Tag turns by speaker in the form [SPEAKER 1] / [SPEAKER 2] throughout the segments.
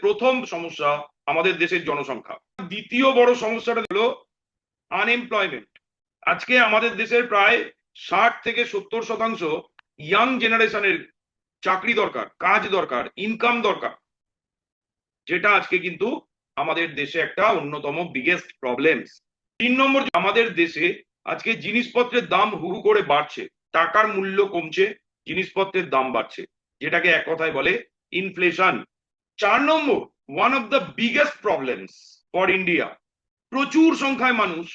[SPEAKER 1] প্রথম সমস্যা আমাদের দেশের জনসংখ্যা। দ্বিতীয় বড় সমস্যাটা হলো আনএমপ্লয়মেন্ট। আজকে আমাদের দেশের প্রায় 60 থেকে 70% ইয়াং জেনারেশনের চাকরি দরকার, কাজ দরকার, ইনকাম দরকার, যেটা আজকে কিন্তু আমাদের দেশে একটা অন্যতম বিগেস্ট প্রবলেমস। 3 নম্বর, আমাদের দেশে আজকে জিনিসপত্রের দাম হু হু করে বাড়ছে, টাকার মূল্য কমছে, জিনিসপত্রের দাম বাড়ছে, যেটাকে এক কথায় বলে inflation. 4 number, one of the biggest problems for India, প্রচুর সংখ্যায় মানুষ,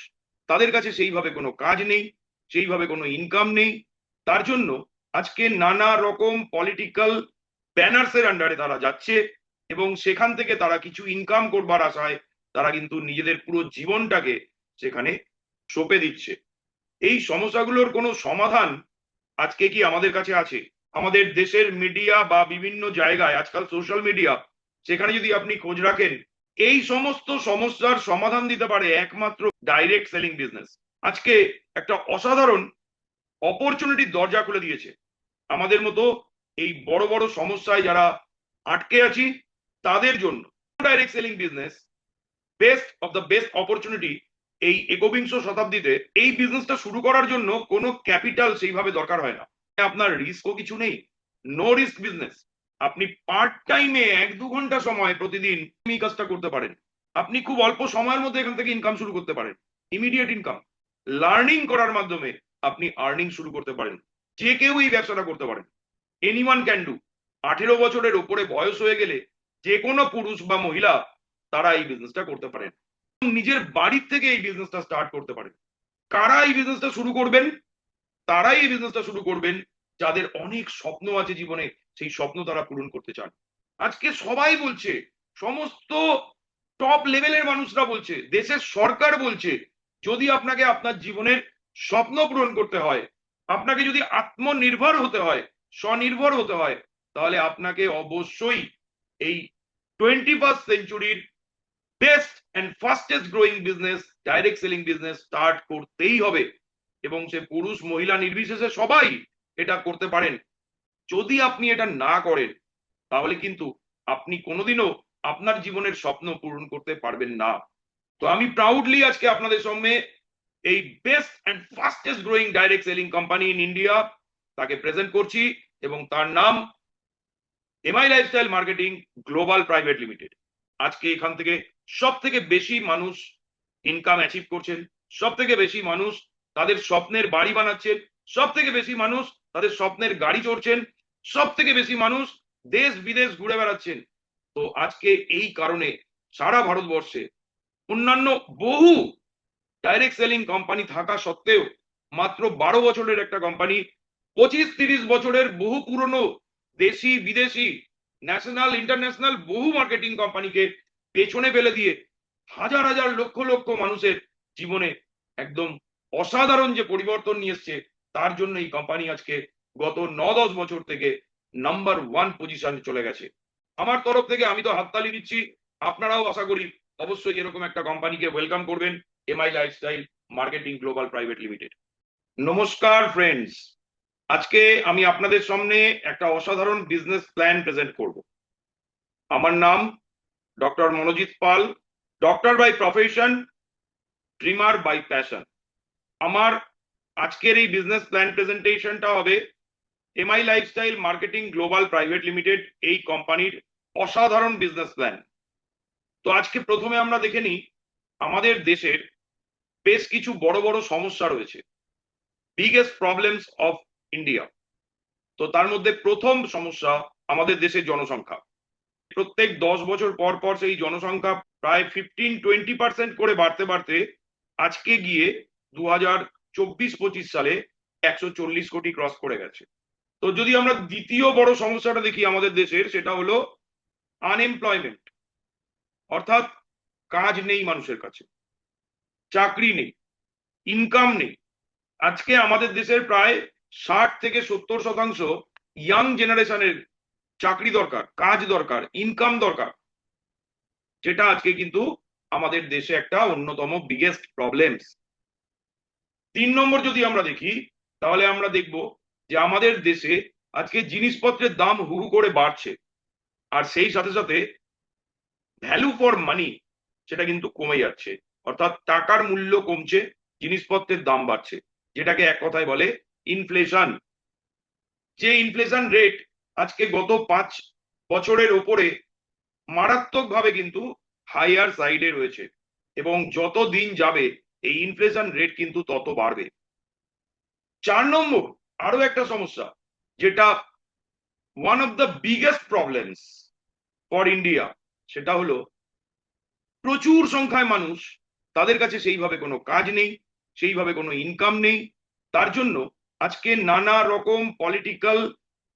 [SPEAKER 1] তাদের কাছে সেইভাবে কোনো কাজ নেই, সেইভাবে কোনো ইনকাম নেই। তার জন্য আজকে নানা রকম পলিটিক্যাল ব্যানার্সের আন্ডারে তারা যাচ্ছে এবং সেখান থেকে তারা কিছু ইনকাম করবার আশায় তারা কিন্তু নিজেদের পুরো জীবনটাকে সেখানে সঁপে দিচ্ছে। এই সমস্যাগুলোর কোনো সমাধান আজকে কি আমাদের কাছে আছে? আমাদের দেশের মিডিয়া বা বিভিন্ন জায়গায় আজকাল সোশ্যাল মিডিয়া, সেখানে যদি আপনি খোঁজ রাখেন, এই সমস্ত সমস্যার সমাধান দিতে পারে একমাত্র ডাইরেক্ট সেলিং বিজনেস। আজকে একটা অসাধারণ অপরচুনিটির দরজা খুলে দিয়েছে আমাদের মতো এই বড় বড় সমস্যায় যারা আটকে আছি তাদের জন্য। Direct selling business best of the best opportunity. এই একবিংশ শতাব্দীতে এই বিজনেসটা শুরু করার জন্য কোনো ক্যাপিটাল সেইভাবে দরকার হয় না, আপনার রিস্কও কিছু নেই, নো রিস্ক বিজনেস। আপনি পার্ট টাইমে 1-2 ঘন্টা সময় প্রতিদিন এই কাজটা করতে পারেন। আপনি খুব অল্প সময়ের মধ্যে এখান থেকে ইনকাম শুরু করতে পারেন, ইমিডিয়েট ইনকাম। লার্নিং করার মাধ্যমে আপনি আর্নিং শুরু করতে পারেন। যে কেউ এই ব্যবসাটা করতে পারেন, এনিওয়ান ক্যান ডু। 18 বছরের ওপরে বয়স হয়ে গেলে যে কোনো পুরুষ বা মহিলা তারা এই বিজনেসটা করতে পারেন, নিজের বাড়ির থেকে এই বিজনেসটা স্টার্ট করতে পারেন। কারা এই বিজনেসটা শুরু করবেন? তারাই এই বিজনেসটা শুরু করবেন যাদের অনেক স্বপ্ন আছে জীবনে, সেই স্বপ্ন তারা পূরণ করতে চান। আজকে সবাই বলছে, সমস্ত টপ লেভেলের মানুষরা বলছে, দেশের সরকার বলছে, যদি আপনাকে আপনার জীবনের স্বপ্ন পূরণ করতে হয়, আপনাকে যদি আত্মনির্ভর হতে হয়, স্বনির্ভর হতে হয়, তাহলে আপনাকে অবশ্যই এই 21st সেঞ্চুরির best and fastest growing business, direct selling business start করতেই হবে। এবং সে পুরুষ মহিলা নির্বিশেষে সবাই এটা করতে পারেন। যদি আপনি এটা না করেন তাহলে কিন্তু আপনি কোনোদিনও আপনার জীবনের স্বপ্ন পূরণ করতে পারবেন না। তো আমি প্রাউডলি আজকে আপনাদের সামনে এই best and fastest growing direct selling company in India তাকে প্রেজেন্ট করছি, এবং তার নাম MI lifestyle marketing global private limited. আজকে এখান থেকে সব থেকে বেশি মানুষ ইনকাম অ্যাচিভ করছেন, সব থেকে বেশি মানুষ তাদের স্বপ্নের বাড়ি বানাচ্ছেন, সব থেকে বেশি মানুষ তাদের স্বপ্নের গাড়ি চড়ছেন, সব থেকে বেশি মানুষ দেশ বিদেশ ঘুরে বেড়াচ্ছেন। তো আজকে এই কারণে সারা ভারতবর্ষে অন্যান্য বহু ডাইরেক্ট সেলিং কোম্পানি থাকা সত্ত্বেও মাত্র 12 বছরের একটা কোম্পানি 25-30 বছরের বহু পুরনো দেশি বিদেশি ন্যাশনাল ইন্টারন্যাশনাল বহু মার্কেটিং কোম্পানিকে পেছনে ফেলে দিয়ে হাজার হাজার লক্ষ লক্ষ মানুষের জীবনে একদম অসাধারণ যে পরিবর্তন নিয়ে এসছে, তার জন্য এই কোম্পানি আজকে গত 9-10 বছর থেকে নাম্বার 1 পজিশনে চলে গেছে। আমার তরফ থেকে আমি তো হাততালি দিচ্ছি, আপনারাও আশা করি অবশ্যই এরকম একটা কোম্পানিকে ওয়েলকাম করবেন, MI lifestyle marketing global private limited. নমস্কার ফ্রেন্ডস, আজকে আমি আপনাদের সামনে একটা অসাধারণ বিজনেস প্ল্যান প্রেজেন্ট করব। আমার নাম doctor Monojit Pal, doctor by profession, dreamer by passion. আমার আজকের এই বিজনেস প্ল্যান প্রেজেন্টেশনটা হবে MI lifestyle marketing global private limited এই কোম্পানির অসাধারণ বিজনেস প্ল্যান। তো আজকে প্রথমে আমরা দেখে নিই আমাদের দেশের বেশ কিছু বড় বড় সমস্যা রয়েছে, বিগেস্ট প্রবলেমস অফ ইন্ডিয়া। তো তার মধ্যে প্রথম সমস্যা আমাদের দেশের জনসংখ্যা। প্রত্যেক 10 বছর পর পর সেই জনসংখ্যা প্রায় 15-20% করে বাড়তে বাড়তে আজকে গিয়ে 2024-25 সালে 140 কোটি ক্রস করে গেছে। তো যদি আমরা দ্বিতীয় বড় সমস্যাটা দেখি আমাদের দেশের, সেটা হলো আনএমপ্লয়মেন্ট, অর্থাৎ কাজ নেই মানুষের কাছে, চাকরি নেই, ইনকাম নেই। আজকে আমাদের দেশের প্রায় 60 থেকে 70% ইয়াং জেনারেশনের চাকরি দরকার, কাজ দরকার, ইনকাম দরকার, যেটা আজকে কিন্তু আমাদের দেশে একটা অন্যতম বিগেস্ট প্রবলেমস। 3 নম্বর যদি আমরা দেখি তাহলে আমরা দেখব যে আমাদের দেশে আজকে জিনিসপত্রের দাম হু হু করে বাড়ছে, আর সেই সাথে সাথে ভ্যালু ফর মানি সেটা কিন্তু কমে যাচ্ছে, অর্থাৎ টাকার মূল্য কমছে, জিনিসপত্রের দাম বাড়ছে, যেটাকে এক কথায় বলে ইনফ্লেশন। যে ইনফ্লেশন রেট আজকে গত 5 বছরের ওপরে মারাত্মকভাবে কিন্তু হাইয়ার সাইডে রয়েছে, এবং যত দিন যাবে এই ইনফ্লেশন রেট কিন্তু তত বাড়বে। 4 নম্বর আরো একটা সমস্যা, যেটা one of the biggest problems for India, সেটা হলো প্রচুর সংখ্যায় মানুষ, তাদের কাছে সেইভাবে কোনো কাজ নেই, সেইভাবে কোনো ইনকাম নেই। তার জন্য আজকে নানা রকম পলিটিক্যাল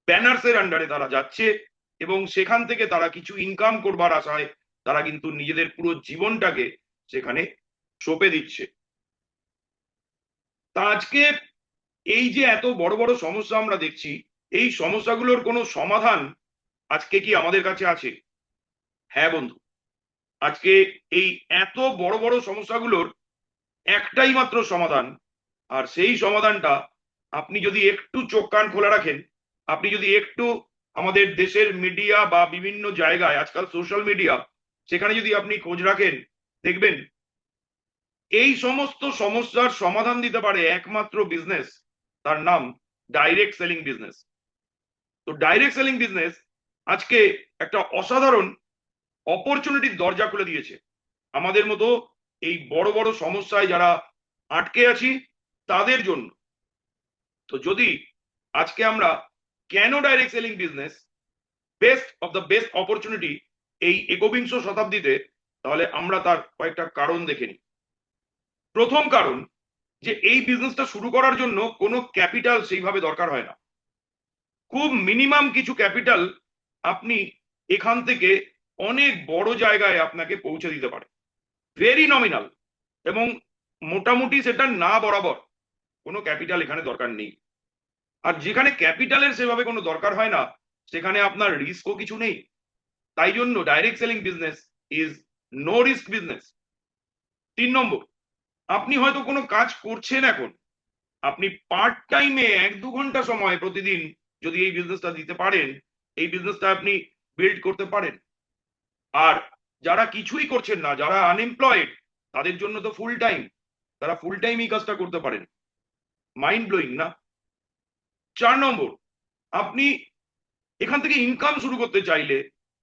[SPEAKER 1] ব্যানার্সের আন্ডারে তারা যাচ্ছে, এবং সেখান থেকে তারা কিছু ইনকাম করবার আশায় তারা কিন্তু নিজেদের পুরো জীবনটাকে সেখানে সঁপে দিচ্ছে। তা আজকে এই যে এত বড় বড় সমস্যা আমরা দেখছি, এই সমস্যাগুলোর কোনো সমাধান আজকে কি আমাদের কাছে আছে? হ্যাঁ বন্ধু, আজকে এই এত বড় বড় সমস্যাগুলোর একটাই মাত্র সমাধান, আর সেই সমাধানটা আপনি যদি একটু চোখ কান খোলা রাখেন, আপনি যদি একটু আমাদের দেশের মিডিয়া বা বিভিন্ন জায়গায় আজকাল সোশ্যাল মিডিয়া, সেখানে যদি আপনি খোঁজ রাখেন, দেখবেন এই সমস্ত সমস্যার সমাধান দিতে পারে একমাত্র বিজনেস, তার নাম ডাইরেক্ট সেলিং বিজনেস। তো ডাইরেক্ট সেলিং বিজনেস আজকে একটা অসাধারণ অপরচুনিটির দরজা খুলে দিয়েছে আমাদের মতো এই বড় বড় সমস্যায় যারা আটকে আছি তাদের জন্য। তো যদি আজকে আমরা কেন direct selling business best of the best opportunity এই একবিংশ শতাব্দীতে, তাহলে আমরা তার কয়েকটা কারণ দেখে নিই। প্রথম কারণ, যে এই বিজনেসটা শুরু করার জন্য কোনো ক্যাপিটাল সেইভাবে দরকার হয় না। খুব মিনিমাম কিছু ক্যাপিটাল আপনি এখান থেকে অনেক বড় জায়গায় আপনাকে পৌঁছে দিতে পারে, ভেরি নমিনাল, এবং মোটামুটি সেটা না বরাবর কোনো ক্যাপিটাল এখানে দরকার নেই। আর যেখানে ক্যাপিটালের সেভাবে কোনো দরকার হয় না, সেখানে আপনার রিস্কও কিছু নেই। তাই জন্য direct selling business is no risk business. 3 নম্বর, আপনি হয়তো কোনো কাজ করছেন এখন, আপনি পার্ট টাইমে 1-2 ঘন্টা সময় প্রতিদিন যদি এই বিজনেসটা দিতে পারেন, এই বিজনেসটা আপনি বিল্ড করতে পারেন। আর যারা কিছুই করছেন না, যারা আনএমপ্লয়েড, তাদের জন্য তো ফুল টাইম, তারা ফুল টাইম এই কাজটা করতে পারেন। মাইন্ড ব্লোয়িং না? 4 নম্বর, আপনি এখান থেকে ইনকাম শুরু করতে চাইলে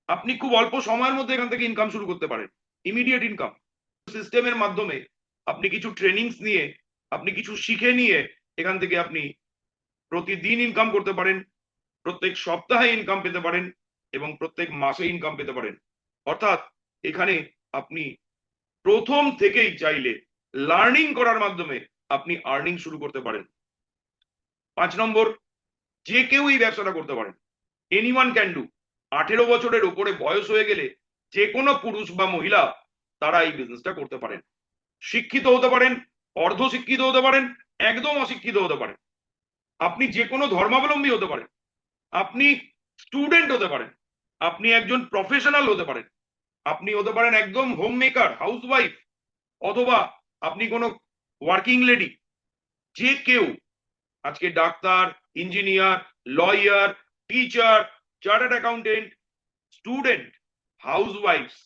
[SPEAKER 1] আপনি খুব অল্প সময়ের মধ্যে এখান থেকে ইনকাম শুরু করতে পারেন, ইমিডিয়েট ইনকাম। সিস্টেমের মাধ্যমে আপনি কিছু ট্রেনিংস নিয়ে, আপনি কিছু শিখে নিয়ে এখান থেকে আপনি প্রতিদিন ইনকাম করতে পারেন, প্রত্যেক সপ্তাহে ইনকাম পেতে পারেন, এবং প্রত্যেক মাসে ইনকাম পেতে পারেন। অর্থাৎ এখানে আপনি প্রথম থেকেই চাইলে লার্নিং করার মাধ্যমে আপনি আর্নিং শুরু করতে পারেন। 5 নম্বর, যে কেউ এই ব্যবসাটা করতে পারেন, এনিওয়ান ক্যান ডু। 18 বছরের উপরে বয়স হয়ে গেলে যে কোনো পুরুষ বা মহিলা তারা এই বিজনেসটা করতে পারেন। শিক্ষিত হতে পারেন, অর্ধ শিক্ষিত হতে পারেন, একদম অশিক্ষিত হতে পারেন, আপনি যে কোনো ধর্মাবলম্বী হতে পারেন, আপনি স্টুডেন্ট হতে পারেন, আপনি একজন প্রফেশনাল হতে পারেন, আপনি হতে পারেন একদম হোম মেকার, হাউস ওয়াইফ, অথবা আপনি কোনো ওয়ার্কিং লেডি, যে কেউ আজকে doctor, engineer, lawyer, teacher, chartered accountant, student, house wives,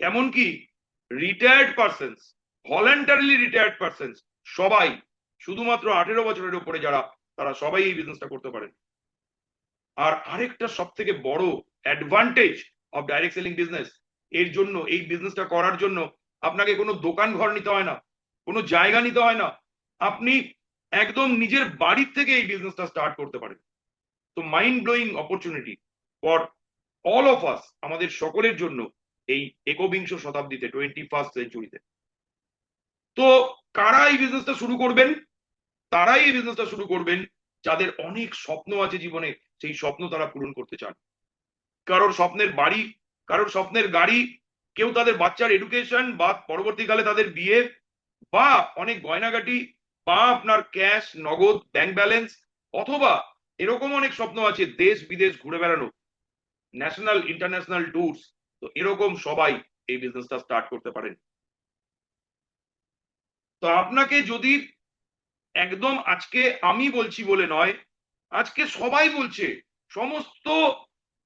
[SPEAKER 1] এমনকি retired persons, voluntarily retired persons, সবাই, শুধুমাত্র 18 বছরের উপরে যারা, তারা সবাই এই বিজনেসটা করতে পারেন। আর আরেকটা সব থেকে বড় advantage of direct selling business, এর জন্য এই বিজনেসটা করার জন্য আপনাকে কোনো দোকান ঘর নিতে হয় না, কোনো জায়গা নিতে হয় না, আপনি একদম নিজের বাড়ির থেকে এই বিজনেসটা স্টার্ট করতে পারেন। তো mind blowing opportunity for all of us, আমাদের সকলের জন্য এই একবিংশ শতাব্দীতে, 21st সেঞ্চুরিতে। তো কারা এই বিজনেসটা শুরু করবেন? তারাই এই বিজনেসটা শুরু করবেন যাদের অনেক স্বপ্ন আছে জীবনে, সেই স্বপ্ন তারা পূরণ করতে চান। কারোর স্বপ্নের বাড়ি, কারোর স্বপ্নের গাড়ি, কেউ তাদের বাচ্চার এডুকেশন বা পরবর্তীকালে তাদের বিয়ে, বা অনেক গয়নাগাটি, বা আপনার ক্যাশ, নগদ, ব্যাংক ব্যালেন্স, অথবা এরকম অনেক স্বপ্ন আছে দেশ বিদেশ ঘুরে বেড়ানো, ন্যাশনাল ইন্টারন্যাশনাল ট্যুরস। তো এরকম সবাই এই বিজনেসটা স্টার্ট করতে পারেন। তো আপনাকে যদি একদম আজকে আমি বলছি বলে নয়, আজকে সবাই বলছে, সমস্ত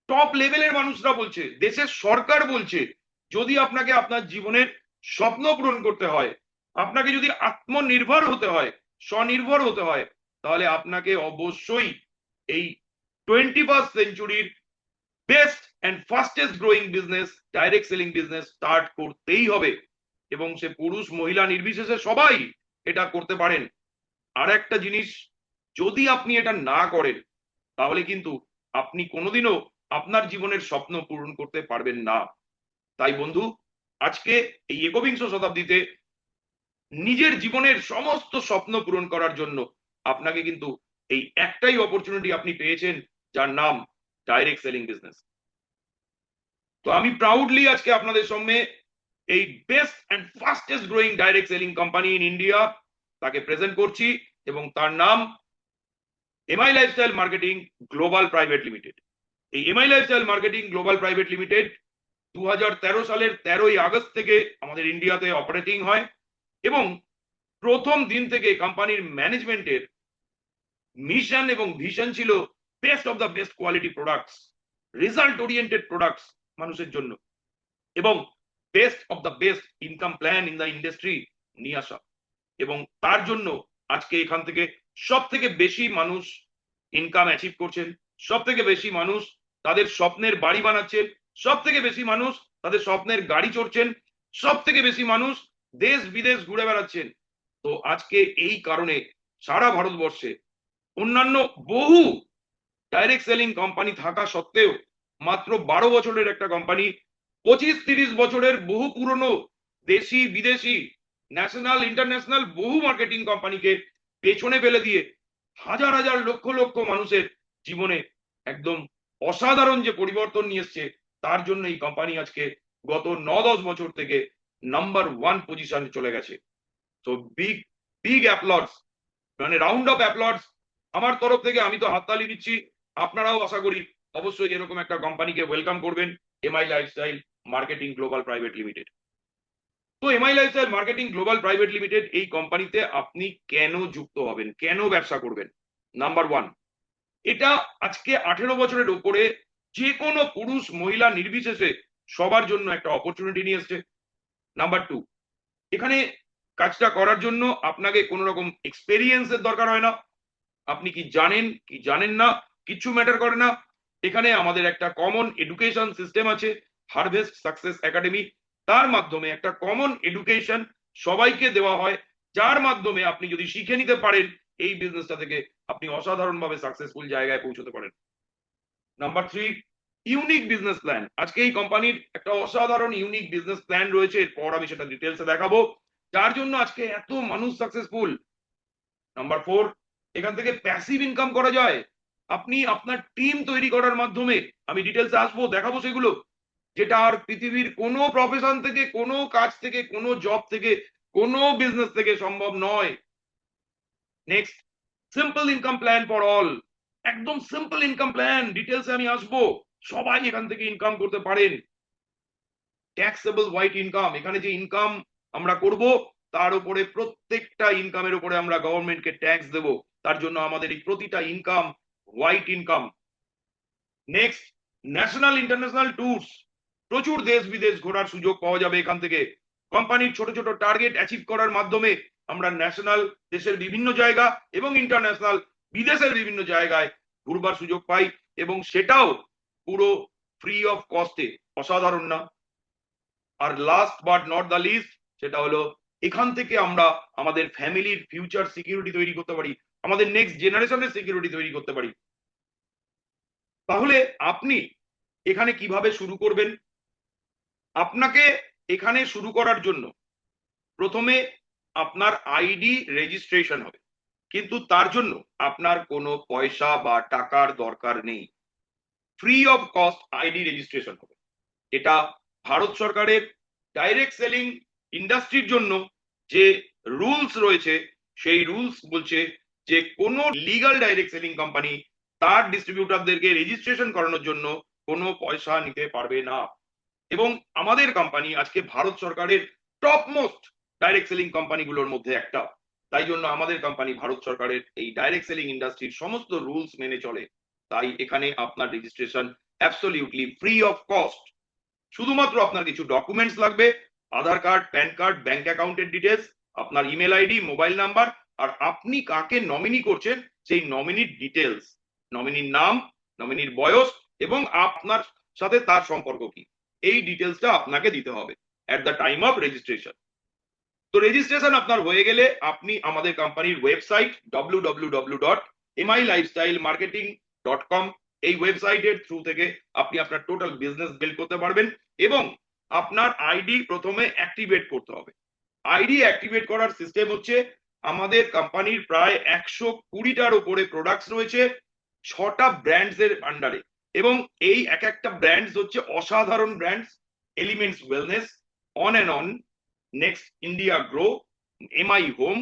[SPEAKER 1] টপ লেভেলের মানুষরা বলছে, দেশের সরকার বলছে যদি আপনাকে আপনার জীবনের স্বপ্ন পূরণ করতে হয়, আপনাকে যদি আত্মনির্ভর হতে হয়, স্বনির্ভর হতে হয়, তাহলে আপনাকে অবশ্যই এই 21st সেঞ্চুরির best and fastest growing business, direct selling business start করতেই হবে। এবং সে পুরুষ মহিলা নির্বিশেষে সবাই এটা করতে পারেন। আর একটা জিনিস, যদি আপনি এটা না করেন তাহলে কিন্তু আপনি কোনোদিনও আপনার জীবনের স্বপ্ন পূরণ করতে পারবেন না। তাই বন্ধু, আজকে এই একবিংশ শতাব্দীতে নিজের জীবনের সমস্ত স্বপ্ন পূরণ করার জন্য আপনাকে কিন্তু এই একটাই অপরচুনিটি আপনি পেয়েছেন, যার নাম ডাইরেক্ট সেলিং বিজনেস। তো আমি প্রাউডলি আজকে আপনাদের সামনে এই best and fastest growing direct selling company in India তাকে প্রেজেন্ট করছি, এবং তার নাম MI lifestyle marketing global private limited. এই MI lifestyle marketing global private limited 2013 সালের 13ই আগস্ট থেকে আমাদের ইন্ডিয়াতে অপারেটিং হয়, এবং প্রথম দিন থেকে কোম্পানির ম্যানেজমেন্টের মিশন এবং ভিশন ছিল best of the best quality products, result oriented products মানুষের জন্য, এবং best of the best income plan in the industry নিয়ে আসা। এবং তার জন্য আজকে এখান থেকে সব থেকে বেশি মানুষ ইনকাম অ্যাচিভ করছেন, সব থেকে বেশি মানুষ তাদের স্বপ্নের বাড়ি বানাচ্ছেন, সব থেকে বেশি মানুষ তাদের স্বপ্নের গাড়ি চড়ছেন, সব থেকে বেশি মানুষ দেশ বিদেশ ঘুরে বেড়াচ্ছেন। তো আজকে এই কারণে সারা ভারতবর্ষে অন্যান্য বহু ডাইরেক্ট সেলিং কোম্পানি থাকা সত্ত্বেও মাত্র 12 বছরের একটা কোম্পানি 25-30 বছরের বহু পুরনো দেশি বিদেশি ন্যাশনাল ইন্টারন্যাশনাল বহু মার্কেটিং কোম্পানিকে পেছনে ফেলে দিয়ে হাজার হাজার লক্ষ লক্ষ মানুষের জীবনে একদম অসাধারণ যে পরিবর্তন নিয়ে এসছে, তার জন্য এই কোম্পানি আজকে গত 9-10 বছর থেকে নাম্বার 1 পজিশনে চলে গেছে। তো বিগ বিগ অ্যাপ্লডস, মানে রাউন্ড অফ অ্যাপ্লডস আমার তরফ থেকে। আমি তো হাততালি দিচ্ছি, আপনারাও আশা করি অবশ্যই এরকম একটা কোম্পানিকে ওয়েলকাম করবেন, MI lifestyle marketing global private limited. তো MI lifestyle marketing global private limited এই কোম্পানিতে আপনি কেন যুক্ত হবেন, কেন ব্যবসা করবেন? নাম্বার 1, এটা আজকে 18 বছরের উপরে যে কোনো পুরুষ মহিলা নির্বিশেষে সবার জন্য একটা অপরচুনিটি নিয়ে এসছে। নাম্বার 2, এখানে কাজটা করার জন্য আপনাকে কোনো রকম এক্সপেরিয়েন্সের দরকার হয় না। আপনি কি জানেন কি জানেন না কিছু ম্যাটার করে না। এখানে আমাদের একটা কমন এডুকেশন সিস্টেম আছে, হারভেস্ট সাকসেস একাডেমি। তার মাধ্যমে একটা কমন এডুকেশন সবাইকে দেওয়া হয়, যার মাধ্যমে আপনি যদি শিখে নিতে পারেন এই বিজনেসটা থেকে, আপনি অসাধারণভাবে সাকসেসফুল জায়গায় পৌঁছতে পারেন। Number 3, unique business plan. আজকে এই কোম্পানির একটা অসাধারণ ইউনিক বিজনেস প্ল্যান রয়েছে, এরপর আমি সেটা ডিটেলসে দেখাবো, যার জন্য আজকে এত মানুষ সাকসেসফুল। নাম্বার 4, এখান থেকে প্যাসিভ ইনকাম করা যায়। আপনি আপনার টিম তৈরি করার মাধ্যমে, আমি ডিটেলসে আসবো, দেখাবো সেগুলো, যেটা আর পৃথিবীর কোনো প্রফেশন থেকে, কোনো কাজ থেকে, কোনো জব থেকে, কোনো বিজনেস থেকে সম্ভব নয়। Next, simple income plan for all. একদম সিম্পল ইনকাম প্ল্যান, ডিটেলসে আমি আসবো, সবাই এখান থেকে ইনকাম করতে পারেন। ট্যাক্সেবল হোয়াইট ইনকাম, এখানে যে ইনকাম আমরা করব তার উপরে প্রত্যেকটা ইনকামের উপরে আমরা গভর্নমেন্টকে ট্যাক্স দেব, তার জন্য আমাদের এই প্রতিটা income white income. Next, national international tours, প্রচুর দেশ বিদেশ ঘোরার সুযোগ পাওয়া যাবে এখান থেকে। কোম্পানির ছোট ছোট টার্গেট অ্যাচিভ করার মাধ্যমে আমরা ন্যাশনাল দেশের বিভিন্ন জায়গা এবং ইন্টারন্যাশনাল বিদেশের বিভিন্ন জায়গায় ঘুরবার সুযোগ পাই, এবং সেটাও পুরো ফ্রি অফ কস্টে। অসাধারণ না? আর last but not the least, সেটা হলো এখান থেকে আমরা আমাদের ফ্যামিলির ফিউচার সিকিউরিটি তৈরি করতে পারি, আমাদের নেক্সট জেনারেশনের সিকিউরিটি তৈরি করতে পারি। তাহলে আপনি এখানে কিভাবে শুরু করবেন? আপনাকে এখানে শুরু করার জন্য প্রথমে আপনার আইডি রেজিস্ট্রেশন হবে, কিন্তু তার জন্য আপনার কোনো পয়সা বা টাকার দরকার নেই। Free of cost ID registration হবে। এটা ভারত সরকারের ডাইরেক্ট সেলিং ইন্ডাস্ট্রির জন্য যে রুলস রয়েছে, সেই রুলস বলছে যে কোনো লিগাল ডাইরেক্ট সেলিং কোম্পানি তার ডিস্ট্রিবিউটরদেরকে রেজিস্ট্রেশন করানোর জন্য কোনো পয়সা নিতে পারবে না। এবং আমাদের কোম্পানি আজকে ভারত সরকারের টপ মোস্ট ডাইরেক্ট সেলিং কোম্পানিগুলোর মধ্যে একটা। তাই জন্য আমাদের কোম্পানি ভারত সরকারের এই ডাইরেক্ট সেলিং ইন্ডাস্ট্রির সমস্ত রুলস মেনে চলে। তাই এখানে আপনার registration absolutely free of cost. শুধুমাত্র আপনার কিছু ডকুমেন্টস লাগবে, আধার কার্ড, প্যান কার্ড, ব্যাংক অ্যাকাউন্টের ডিটেলস, আপনার ইমেল আইডি, মোবাইল নাম্বার, আর আপনি কাকে নমিনি করছেন সেই নমিনির ডিটেলস, নমিনির নাম, নমিনির বয়স এবং আপনার সাথে তার সম্পর্ক কি, এই ডিটেলসটা আপনাকে দিতে হবে at the time of registration. তো রেজিস্ট্রেশন আপনার হয়ে গেলে আপনি আমাদের কোম্পানির ওয়েবসাইট www.milifestylemarketing.com এই ওয়েবসাইটের থ্রু থেকে আপনি আপনার টোটাল বিজনেস বিল্ড করতে পারবেন এবং আপনার আইডি প্রথমে অ্যাক্টিভেট করতে হবে। আইডি অ্যাক্টিভেট করার সিস্টেম হচ্ছে, আমাদের কোম্পানির প্রায় 120টার উপরে প্রোডাক্টস রয়েছে 6টা ব্র্যান্ডস এর আন্ডারে, এবং এই এক একটা ব্র্যান্ডস হচ্ছে অসাধারণ brands. Elements wellness, on and on, next India grow, MI home,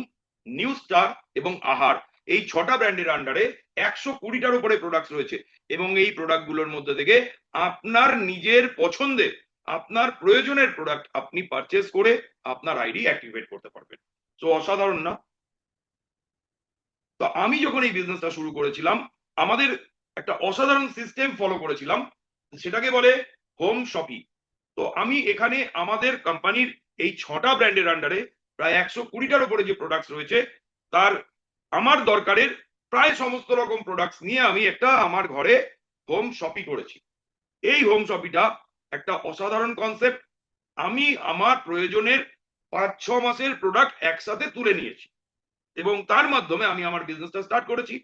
[SPEAKER 1] new star এবং আহার, এই 6টা ব্র্যান্ডের আন্ডারে 120টার উপরে প্রোডাক্টস রয়েছে এবং এই প্রোডাক্টগুলোর মধ্যে থেকে আপনার নিজের পছন্দের, আপনার প্রয়োজনের প্রোডাক্ট আপনি পারচেস করে আপনার আইডি অ্যাক্টিভেট করতে পারবেন। তো অসাধারণ না? তো আমি যখন এই বিজনেসটা শুরু করেছিলাম আমাদের একটা অসাধারণ সিস্টেম ফলো করেছিলাম, সেটাকে বলে হোম শপি। তো আমি এখানে আমাদের কোম্পানির এই 6টা ব্র্যান্ডের আন্ডারে প্রায় 120টার উপরে যে প্রোডাক্টস রয়েছে তার আমার দরকারের প্রায় সমস্ত রকম প্রোডাক্টস নিয়ে আমি একটা আমার ঘরে হোম শপি করেছি। এই হোম শপিটা একটা অসাধারণ কনসেপ্ট। আমি আমার প্রয়োজনের 5-6 মাসের প্রোডাক্ট একসাথে তুলে নিয়েছি এবং তার মাধ্যমে আমি আমার বিজনেসটা স্টার্ট করেছি।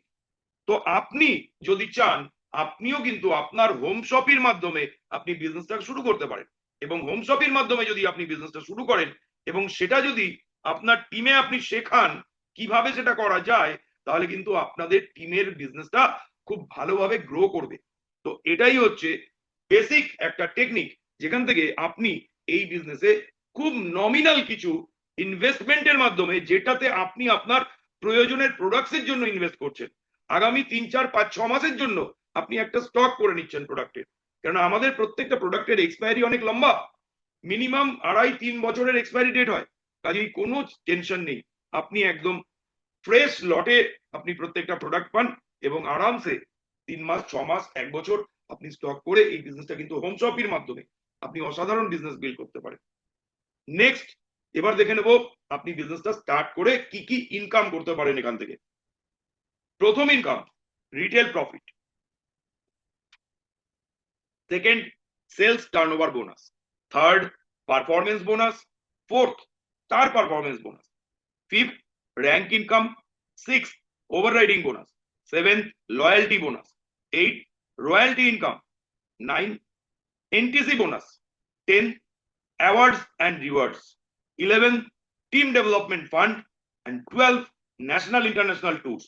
[SPEAKER 1] তো আপনি যদি চান আপনিও কিন্তু আপনার হোম শপির মাধ্যমে আপনি বিজনেসটা শুরু করতে পারেন, এবং হোম শপির মাধ্যমে যদি আপনি বিজনেসটা শুরু করেন এবং সেটা যদি আপনার টিমে আপনি শেখান কিভাবে সেটা করা যায়, তাহলে কিন্তু আপনাদের টিমের বিজনেসটা খুব ভালোভাবে গ্রো করবে। তো এটাই হচ্ছে বেসিক একটা টেকনিক, যেখান থেকে আপনি এই বিজনেসে খুব নমিনাল কিছু ইনভেস্টমেন্টের মাধ্যমে, যেটাতে আপনি আপনার প্রয়োজনের প্রোডাক্টসের জন্য ইনভেস্ট করছেন, আগামী 3-4-5-6 মাসের জন্য আপনি একটা স্টক করে নিচ্ছেন প্রোডাক্টের। কারণ আমাদের প্রত্যেকটা প্রোডাক্টের এক্সপায়ারি অনেক লম্বা, মিনিমাম 2.5-3 বছরের এক্সপায়ারি ডেট হয়। কাজেই কোনো টেনশন নেই, আপনি একদম ফ্রেশ লটে আপনি প্রত্যেকটা প্রোডাক্ট পান এবং আরামসে 3 মাস, 6 মাস, 1 বছর আপনি স্টক করে এই বিজনেসটা কিন্তু হোম শপির মাধ্যমে আপনি অসাধারণ বিজনেস বিল্ড করতে পারেন। নেক্সট, এবার দেখে নেব আপনি বিজনেসটা স্টার্ট করে কি কি ইনকাম করতে পারেন এখান থেকে। প্রথম income retail profit, second sales turnover bonus, third performance bonus, fourth star performance bonus, fifth rank income, six overriding bonus, seventh loyalty bonus, eight royalty income, nine NTC bonus, 10 awards and rewards, 11 team development fund and 12 national international tours.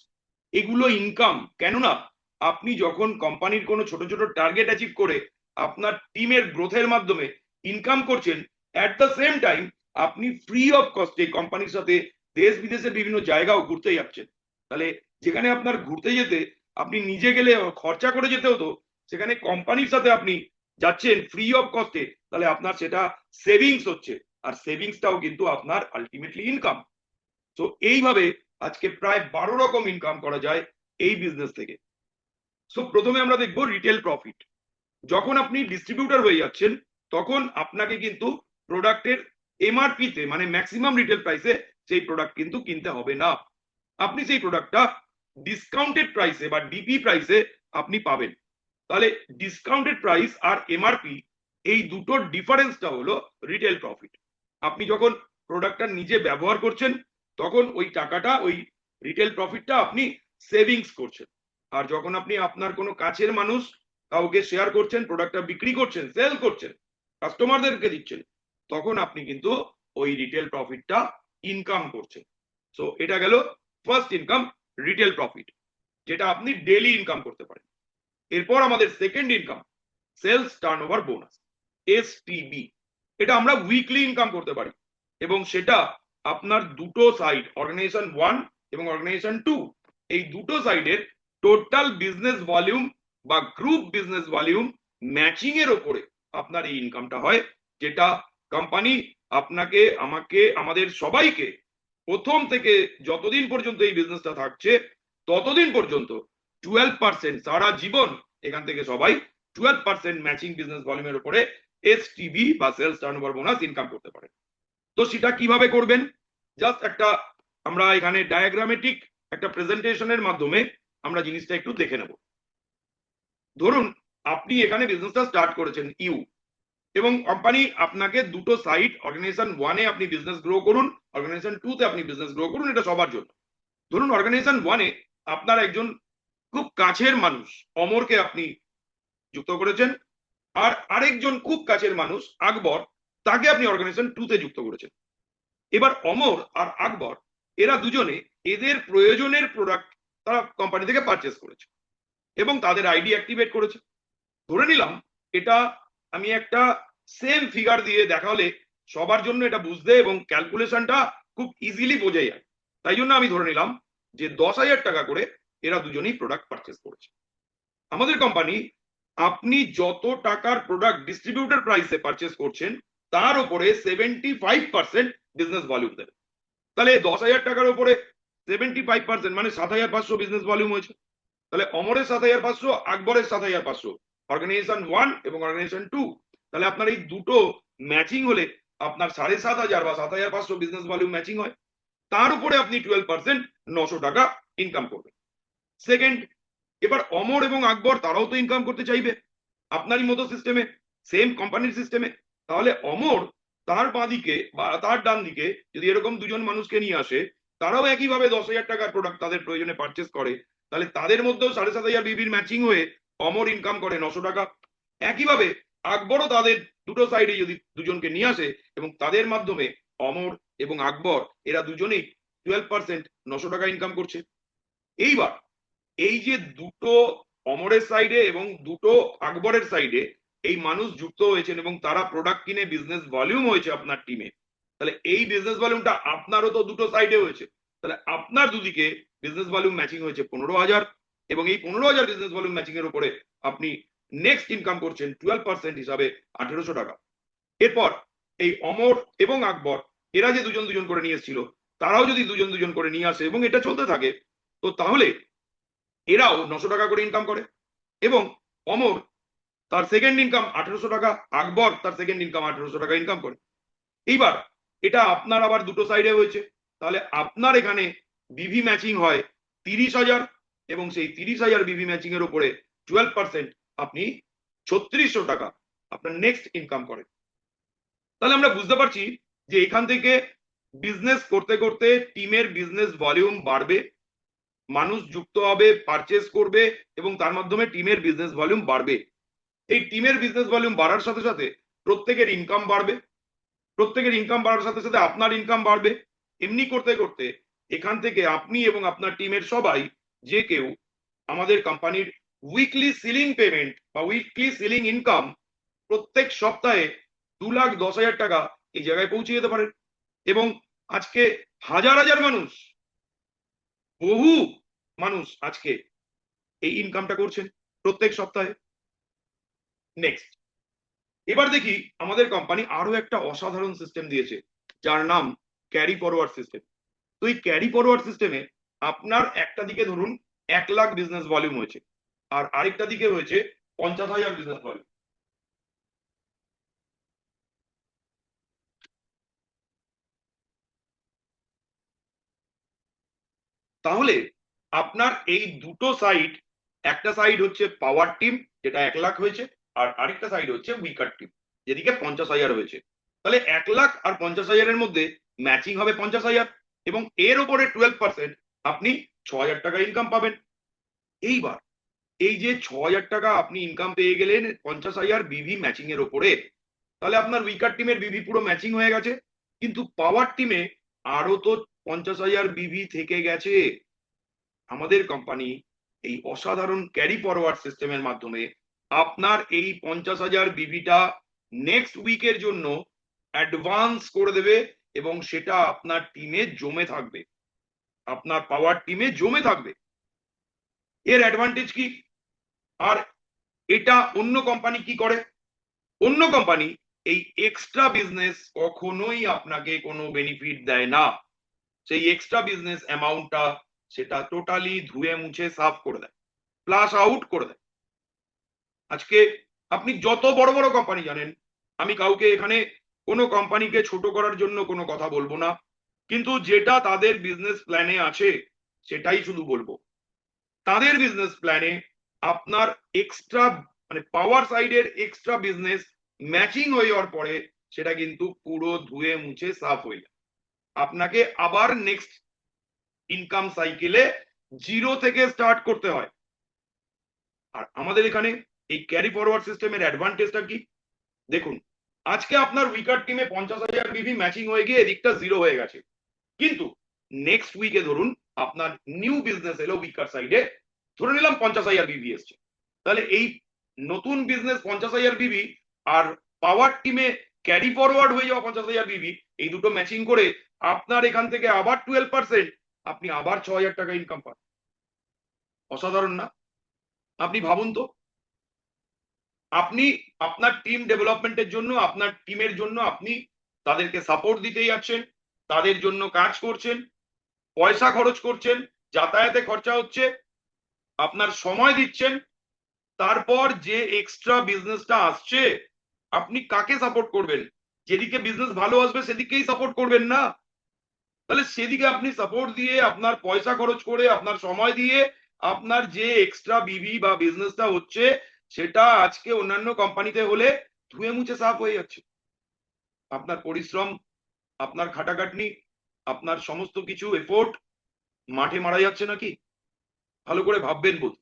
[SPEAKER 1] এগুলো income, কেননা আপনি যখন কোম্পানির কোনো ছোট ছোট target achieve করে আপনার টিমের গ্রোথের মাধ্যমে ইনকাম করছেন, অ্যাট দ্য সেম টাইম আপনি ফ্রি অফ কস্টে কোম্পানির সাথে দেশ বিদেশের বিভিন্ন জায়গাও ঘুরতে যাচ্ছেন। তাহলে যেখানে আপনার ঘুরতে যেতে আপনি নিজে গেলে খরচা করে যেতে হতো, সেখানে কোম্পানির সাথে আপনি যাচ্ছেন ফ্রি অফ কস্টে, তাহলে আপনার সেটা সেভিংস হচ্ছে, আর সেভিংসটাও কিন্তু আপনার আলটিমেটলি ইনকাম। তো এইভাবে আজকে প্রায় 12 রকম ইনকাম করা যায় এই বিজনেস থেকে। সো প্রথমে আমরা দেখবো রিটেল প্রফিট। যখন আপনি ডিস্ট্রিবিউটর হয়ে যাচ্ছেন তখন আপনাকে কিন্তু প্রোডাক্টের এমআরপি তে, মানে ম্যাক্সিমাম রিটেল প্রাইসে সেই প্রোডাক্ট কিন্তু কিনতে হবে না। আপনি সেই প্রোডাক্টটা ডিসকাউন্টেড প্রাইসে বা ডিপি প্রাইসে আপনি পাবেন। তাহলে ডিসকাউন্টেড প্রাইস আর এমআরপি এই দুটোর ডিফারেন্সটা হলো রিটেল প্রফিট। আপনি যখন প্রোডাক্টটা নিজে ব্যবহার করছেন তখন ওই টাকাটা, ওই রিটেল প্রফিটটা আপনি সেভিংস করছেন, আর যখন আপনি আপনার কোনো কাছের মানুষ কাউকে শেয়ার করছেন, প্রোডাক্টটা বিক্রি করছেন, সেল করছেন, কাস্টমারদেরকে দিচ্ছেন, তখন আপনি কিন্তু ওই রিটেল প্রফিটটা ইনকাম করছেন। সো এটা গেল ফার্স্ট ইনকাম, রিটেল প্রফিট, যেটা আপনি ডেইলি ইনকাম করতে পারেন। এরপর আমাদের second income sales turnover bonus, STB. এটা আমরা উইকলি ইনকাম করতে পারি এবং সেটা আপনার দুটো সাইড, অর্গানাইজেশন 1 এবং অর্গানাইজেশন 2, এই দুটো সাইডের টোটাল বিজনেস ভলিউম বা গ্রুপ বিজনেস ভলিউম ম্যাচিং এর উপরে আপনার এই ইনকামটা হয়, যেটা কোম্পানি আপনাকে, আমাকে, আমাদের সবাইকে প্রথম থেকে যতদিন পর্যন্ত এই বিজনেসটা থাকছে ততদিন পর্যন্ত 12% সারা জীবন এখান থেকে সবাই 12% ম্যাচিং বিজনেস ভলিউমের উপরে এসটিবি বা সেলস টার্নওভার বোনাস ইনকাম করতে পারেন। তো সেটা কিভাবে করবেন, জাস্ট একটা আমরা এখানে ডায়াগ্রামেটিক একটা প্রেজেন্টেশনের মাধ্যমে আমরা জিনিসটা একটু দেখে নেব। ধরুন আপনি এখানে বিজনেসটা স্টার্ট করেছেন এবং কোম্পানি আপনাকে দুটো সাইট, অর্গানাইজেশন 1 এ আপনি বিজনেস গ্রো করুন, অর্গানাইজেশন 2 তে আপনি বিজনেস গ্রো করুন, এটা সবার জন্য। ধরুন অর্গানাইজেশন 1 এ আপনার একজন খুব কাছের মানুষ অমরকে আপনি যুক্ত করেছেন, আর আরেকজন খুব কাছের মানুষ আকবর, তাকে আপনি অর্গানাইজেশন 2 তে যুক্ত করেছেন। এবার অমর আর আকবর এরা দুজনে এদের প্রয়োজনের প্রোডাক্ট তারা কোম্পানি থেকে পারচেস করেছে এবং তাদের আইডি অ্যাক্টিভেট করেছে। ধরে নিলাম এটা আমি একটা সেম ফিগার দিয়ে দেখালে সবার জন্য এটা বুঝতে এবং ক্যালকুলেশনটা খুব ইজিলি বোঝা যায়, তাই জন্য আমি ধরে নিলাম যে 10,000 টাকা করে এরা দুজনেই প্রোডাক্ট পারচেস করেছে। আমাদের কোম্পানি আপনি যত টাকার প্রোডাক্ট ডিস্ট্রিবিউটর প্রাইসে পারচেস করছেন তার উপরে 75% বিজনেস ভলিউম দেবে। তাহলে 10,000 টাকার উপরে 75% মানে 7,500 বিজনেস ভলিউম হয়েছে। তাহলে অমরের 7,500, আকবরের 7,500, অর্গানাইজেশন 1 এবং অর্গানাইজেশন 2, তাহলে আপনার এই দুটো ম্যাচিং হলে আপনার 7,500 বা 7,500 বিজনেস ভলিউম ম্যাচিং হয়, তার উপরে আপনি 12% 900 টাকা ইনকাম করবেন। সেকেন্ড, এবার অমর এবং আকবর তারাও তো ইনকাম করতে চাইবে আপনারই মতো সিস্টেমে, সেম কোম্পানির সিস্টেমে। তাহলে অমর তার বাঁ দিকে বা তার ডান দিকে যদি এরকম দুজন মানুষকে নিয়ে আসে, তারাও একইভাবে 10,000 টাকার প্রোডাক্ট তাদের প্রয়োজনে পারচেস করে, তাহলে তাদের মধ্যেও 7,500 বিবির ম্যাচিং হয়ে অমর ইনকাম করে 900 টাকা। একইভাবে আকবরও তাদের দুটো সাইডে যদি দুজনকে নিয়ে আসে এবং তাদের মাধ্যমে অমর এবং আকবর এরা দুজনেই 12% 900 টাকা ইনকাম করছে। এইবার এই যে দুটো অমরের সাইডে এবং দুটো আকবরের সাইডে এই মানুষ যুক্ত হয়েছেন এবং তারা প্রোডাক্ট কিনে বিজনেস ভলিউম হয়েছে আপনার টিমে, তাহলে এই বিজনেস ভলিউমটা আপনারও তো দুটো সাইডে হয়েছে, তাহলে আপনার দুদিকে বিজনেস ভলিউম ম্যাচিং হয়েছে 15,000 এবং এই 15,000 বিজনেস ভলিউম ম্যাচিং এর উপরে আপনি নেক্সট ইনকাম করছেন 12% হিসাবে 1,800 টাকা। এরপর এই অমর এবং আকবর এরা যে দুজন দুজন করে নিয়ে এসেছিল, তারাও যদি দুজন দুজন করে নিয়ে আসে এবং এটা চলতে থাকে, তো তাহলে এরাও 900 টাকা করে ইনকাম করে এবং অমর তার সেকেন্ড ইনকাম 1,800 টাকা, আকবর তার সেকেন্ড ইনকাম 1,800 টাকা ইনকাম করে। এইবার এটা আপনার আবার দুটো সাইডে হয়েছে, তাহলে আপনার এখানে বিভি ম্যাচিং হয় 30,000 এবং সেই 30,000 বিভি ম্যাচিং এর উপরে 12% আপনি 3,600 টাকা আপনার নেক্সট ইনকাম করেন। তাহলে আমরা বুঝতে পারছি যে এখান থেকে বিজনেস করতে করতে টিমের বিজনেস ভলিউম বাড়বে, মানুষ যুক্ত হবে, পারচেস করবে এবং তার মাধ্যমে টিমের বিজনেস ভলিউম বাড়বে। এই টিমের বিজনেস ভলিউম বাড়ার সাথে সাথে প্রত্যেকের ইনকাম বাড়বে, প্রত্যেকের ইনকাম বাড়ার সাথে সাথে আপনার ইনকাম বাড়বে। এমনি করতে করতে এখান থেকে আপনি এবং আপনার টিমের সবাই যে কেউ আমাদের কোম্পানির উইকলি সিলিং পেমেন্ট বা উইকলি সিলিং ইনকাম প্রত্যেক সপ্তাহে 2,10,000 টাকা এই জায়গায় পৌঁছে যেতে পারেন। এবং আজকে হাজার হাজার মানুষ, বহু মানুষ আজকে এই ইনকামটা করছেন প্রত্যেক সপ্তাহে। নেক্সট, এবার দেখি আমাদের কোম্পানি আরো একটা অসাধারণ সিস্টেম দিয়েছে যার নাম ক্যারি ফরওয়ার্ড সিস্টেম। তো এই ক্যারি ফরওয়ার্ড সিস্টেমে আপনার একটা দিকে ধরুন 1,00,000 বিজনেস ভলিউম হয়েছে আর আরেকটা দিকে হয়েছে 50,000 বিজনেস ভলিউম। তাহলে আপনার এই দুটো সাইড, একটা সাইড হচ্ছে পাওয়ার টিম যেটা 1,00,000 হয়েছে আর আরেকটা সাইড হচ্ছে উইকার টিম যেদিকে 50,000 হয়েছে। তাহলে 1,00,000 আর 50,000 এর মধ্যে ম্যাচিং হবে 50,000 এবং এর উপরে 12% আপনি 6,000 টাকা ইনকাম পাবেন। এইবার এই যে 6,000 টাকা আপনি ইনকাম পেয়ে গেলেন 50,000 বিভি ম্যাচিং এর উপরে, তাহলে আপনার উইকার টিমের বিভি পুরো ম্যাচিং হয়ে গেছে, কিন্তু পাওয়ার টিমে আরো তো 50,000 বিভি থেকে গেছে। আমাদের কোম্পানি এই অসাধারণ ক্যারি ফরওয়ার্ড সিস্টেমের মাধ্যমে আপনার এই 50,000 বিভিটা নেক্সট উইকের জন্য অ্যাডভান্স করে দেবে এবং সেটা আপনার টিমে জমে থাকবে, আপনার পাওয়ার টিমে জমে থাকবে। এর অ্যাডভান্টেজ কি? আর এটা অন্য কোম্পানি কি করে? অন্য কোম্পানি এই এক্সট্রা বিজনেস কখনোই আপনাকে কোনো বেনিফিট দেয় না, সেই এক্সট্রা বিজনেস অ্যামাউন্টটা সেটা টোটালি ধুয়ে মুছে সাফ করে দেয়, প্লাস আউট করে দেয়। আজকে আপনি যত বড় বড় কোম্পানি জানেন আমি কাউকে এখানে কোনো কোম্পানিকে ছোট করার জন্য কোনো কথা বলবো না, কিন্তু যেটা তাদের বিজনেস প্ল্যানে আছে সেটাই শুধু বলবো। তাদের বিজনেস প্ল্যানে আপনার এক্সট্রা মানে পাওয়ার সাইডের এক্সট্রা বিজনেস ম্যাচিং হয়ে যাওয়ার পরে সেটা কিন্তু পুরো ধুয়ে মুছে সাফ হয়ে যায়। আপনাকে আবার নেক্সট ইনকাম সাইকেলে জিরো থেকে স্টার্ট করতে হয়। আর আমাদের এখানে এই ক্যারি ফরওয়ার্ড সিস্টেমের অ্যাডভান্টেজটা কি দেখুন। আজকে আপনার উইকার টিমে 50,000 বিভি ম্যাচিং হয়ে গিয়ে এদিকটা জিরো হয়ে গেছে, কিন্তু নেক্সট উইকে ধরুন আপনার নিউ বিজনেস এলো উইকার সাইডে, ধরে নিলাম 50,000 বিভি এসছে, তাহলে এই নতুন বিজনেস 50,000 বিভি আর পাওয়ার টিমে ক্যারি ফরওয়ার্ড হয়ে যাওয়া 50,000 বিভি, এই দুটো ম্যাচিং করে আপনার এখান থেকে আবার 12% আপনি আবার 6,000 টাকা ইনকাম পান। অসাধারণ না? আপনি ভাবুন তো, আপনি আপনার টিম ডেভেলপমেন্টের জন্য আপনার টিমের জন্য আপনি তাদেরকে সাপোর্ট দিতে যাচ্ছেন, তাদের জন্য কাজ করছেন, পয়সা খরচ করছেন, যাতায়াতে খরচা হচ্ছে, আপনার সময় দিচ্ছেন, তারপর যে এক্সট্রা বিজনেসটা আসছে আপনি কাকে সাপোর্ট করবেন? যেদিকে বিজনেস ভালো আসবে সেদিকেই সাপোর্ট করবেন না? তাহলে সেদিকে আপনি সাপোর্ট দিয়ে আপনার পয়সা খরচ করে আপনার সময় দিয়ে আপনার যে এক্সট্রা বিভি বা বিজনেসটা হচ্ছে সেটা আজকে অন্যান্য কোম্পানিতে হলে ধুয়ে মুছে সাফ হয়ে যাচ্ছে। আপনার পরিশ্রম, আপনার খাটাখাটনি, আপনার সমস্ত কিছু এফোর্ট মাঠে মারা যাচ্ছে নাকি? ভালো করে ভাববেন বোধ।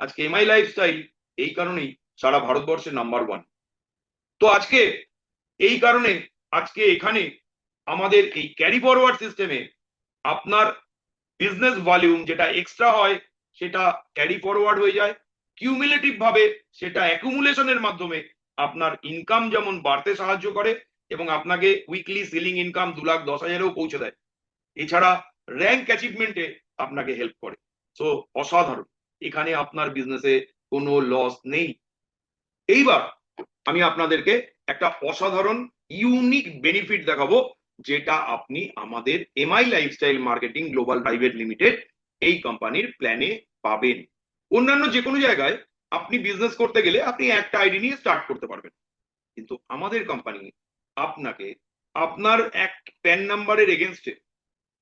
[SPEAKER 1] আজকে এমআই লাইফস্টাইল এই কারণেই সারা ভারতবর্ষের নাম্বার 1। তো আজকে এই কারণে আজকে এখানে আমাদের এই ক্যারি ফরওয়ার্ড সিস্টেমে আপনার বিজনেস ভলিউম যেটা এক্সট্রা হয় সেটা ক্যারি ফরওয়ার্ড হয়ে যায়, কিউমুলেটিভ ভাবে সেটা অ্যাকুমুলেশনের মাধ্যমে আপনার ইনকাম যেমন বাড়তে সাহায্য করে এবং আপনাকে উইকলি সিলিং ইনকাম 2,10,000-এও পৌঁছে দেয়। এছাড়া র্যাঙ্ক অ্যাচিভমেন্টে আপনাকে হেল্প করে। সো অসাধারণ, এখানে আপনার বিজনেসে কোনো লস নেই। এইবার আমি আপনাদেরকে একটা অসাধারণ ইউনিক বেনিফিট দেখাবো যেটা আপনি আমাদের MI lifestyle marketing global private limited এই কোম্পানির প্ল্যানে পাবেন। অন্যান্য যে কোনো জায়গায় আপনি বিজনেস করতে গেলে আপনি একটা আইডি নিয়ে স্টার্ট করতে পারবেন, কিন্তু আমাদের কোম্পানি আপনাকে আপনার এক প্যান নাম্বারের এগেনস্টে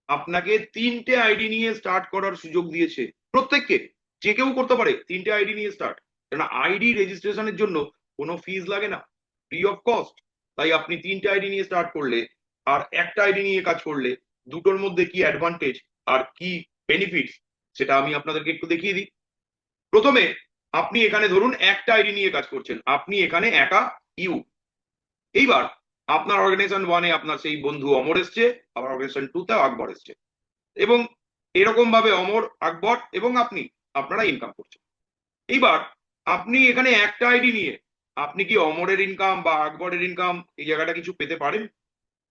[SPEAKER 1] আপনাকে 3টে আইডি নিয়ে স্টার্ট করার সুযোগ দিয়েছে। প্রত্যেককে যে কেউ করতে পারে 3টে আইডি নিয়ে স্টার্ট, কারণ আইডি রেজিস্ট্রেশনের জন্য কোনো ফিজ লাগে না, ফ্রি অফ কস্ট। তাই আপনি 3টে আইডি নিয়ে স্টার্ট করলে আর একটা আইডি নিয়ে কাজ করলে দুটোর মধ্যে কি অ্যাডভান্টেজ আর কি বেনিফিটস সেটা আমি আপনাদেরকে একটু দেখিয়ে দিই। প্রথমে আপনি এখানে ধরুন একটা আইডি নিয়ে কাজ করছেন, আপনি এখানে একা ইউ। এইবার আপনার অর্গানাইজেশন 1-এ আপনার সেই বন্ধু অমর এসছে, আবার অর্গানাইজেশন 2-তে আকবর এসছে, এবং এরকম ভাবে অমর, আকবর এবং আপনি আপনারা ইনকাম করছেন। এইবার আপনি এখানে একটা আইডি নিয়ে আপনি কি অমরের ইনকাম বা আকবরের ইনকাম এই জায়গাটা কিছু পেতে পারেন?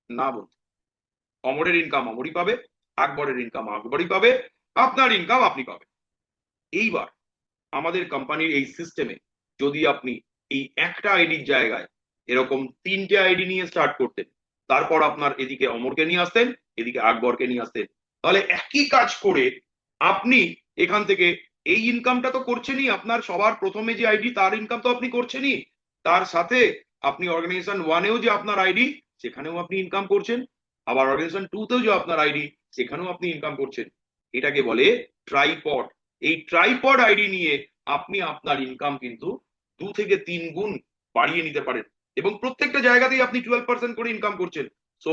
[SPEAKER 1] না বন্ধু, অমরের ইনকাম অমরই পাবে, আকবরের ইনকাম আকবরই পাবে, আপনার ইনকাম আপনি পাবেন। এইবার আমাদের কোম্পানির এই সিস্টেমে যদি আপনি এই একটা আইডির জায়গায় এরকম 3টে আইডি নিয়ে স্টার্ট করতেন, তারপর আপনার এদিকে অমরকে নিয়ে আসতেন, এদিকে আকবরকে নিয়ে আসতেন, তাহলে একই কাজ করে আপনি এখান থেকে এই ইনকামটা তো করছেনই, আপনার সবার প্রথমে যে আইডি তার ইনকাম তো আপনি করছেনই, তার সাথে আপনি অর্গানাইজেশন 1-এও যে আপনার আইডি সেখানেও আপনি ইনকাম করছেন, আবার অর্গানাইজেশন 2-তেও যে আপনার আইডি সেখানেও আপনি ইনকাম করছেন। এটাকে বলে ট্রাইপড। এই ট্রাইপড আইডি নিয়ে আপনি আপনার ইনকাম কিন্তু 2 থেকে 3 গুণ বাড়িয়ে নিতে পারেন এবং প্রত্যেকটা জায়গাতেই আপনি 12% করে ইনকাম করছেন। সো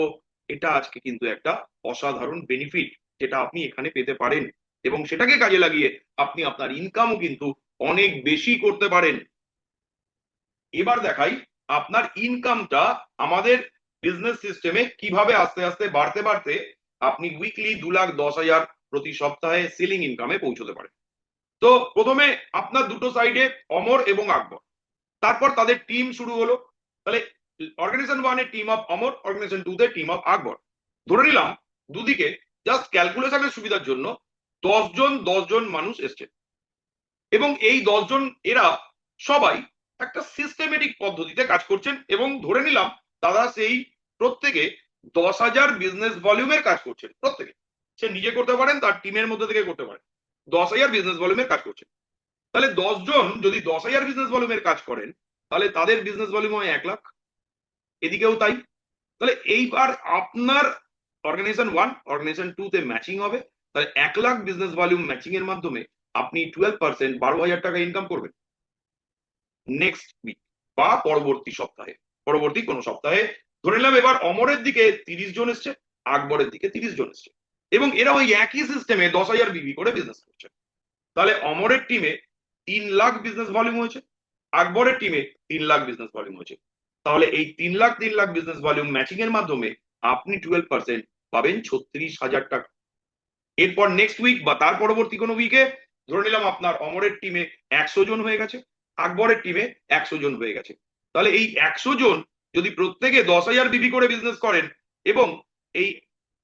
[SPEAKER 1] এটা আজকে কিন্তু একটা অসাধারণ বেনিফিট যেটা আপনি এখানে পেতে পারেন এবং সেটাকে কাজে লাগিয়ে আপনি আপনার ইনকামও কিন্তু অনেক বেশি করতে পারেন। এবার দেখাই আপনার ইনকামটা আমাদের বিজনেস সিস্টেমে কিভাবে আস্তে আস্তে বাড়তে বাড়তে আপনি উইকলি 2,10,000 প্রতি সপ্তাহে সিলিং ইনকামে পৌঁছতে পারেন। তো প্রথমে আপনার দুটো সাইডে অমর এবং আকবর, তারপর তাদের টিম শুরু হলো। তাহলে অর্গানাইজেশন 1-এ টিম অফ অমর, অর্গানাইজেশন 2-তে টিম অফ আকবর। ধরে নিলাম দুদিকে জাস্ট ক্যালকুলেশনের সুবিধার জন্য 10 জন মানুষ এসছে এবং এই 10 জন এরা সবাই একটা সিস্টেমেটিক পদ্ধতিতে কাজ করছেন এবং ধরে নিলাম তারা সেই প্রত্যেকে 10,000 বিজনেস ভলিউমের কাজ করছেন। প্রত্যেকে, সে নিজে করতে পারেন, তার টিমের মধ্যে থেকে করতে পারেন, 10,000 বিজনেস ভলিউমের কাজ করছেন। তাহলে 10 জন যদি 10,000 বিজনেস ভলিউমের কাজ করেন তাহলে তাদের বিজনেস ভলিউম হয় 1 লাখ। এদিকেও তাই। তাহলে এইবার আপনার অর্গানাইজেশন 1 অর্গানাইজেশন 2 তে ম্যাচিং হবে, তাহলে 1 লাখ বিজনেস ভলিউম ম্যাচিং এর মাধ্যমে আপনি 12% 12,000 টাকা ইনকাম করবেন নেক্সট উইক বা পরবর্তী সপ্তাহে, পরবর্তী কোনো সপ্তাহে। ধরে নিলাম এবার অমরের দিকে 30 জন এসছে, আকবরের দিকে 30 জন এসছে, এবং এরা ওই একই সিস্টেমে 10,000 বিবি করে বিজনেস করছে। তাহলে অমরের টিমে 3 লাখ বিজনেস ভলিউম হয়েছে, আকবরের টিমে 3 লাখ বিজনেস ভলিউম হয়েছে। তাহলে এই 3 লাখ বিজনেস ভলিউম ম্যাচিং এর মাধ্যমে আপনি 12% পাবেন 36,000 টাকা। এরপর নেক্সট উইক বা তার পরবর্তী কোনো উইকে ধরে নিলাম আপনার অমরের টিমে 100 জন হয়ে গেছে, আকবরের টিমে 100 জন হয়ে গেছে। তাহলে এই 100 জন যদি প্রত্যেকে 10,000 বিবি করে বিজনেস করেন, এবং এই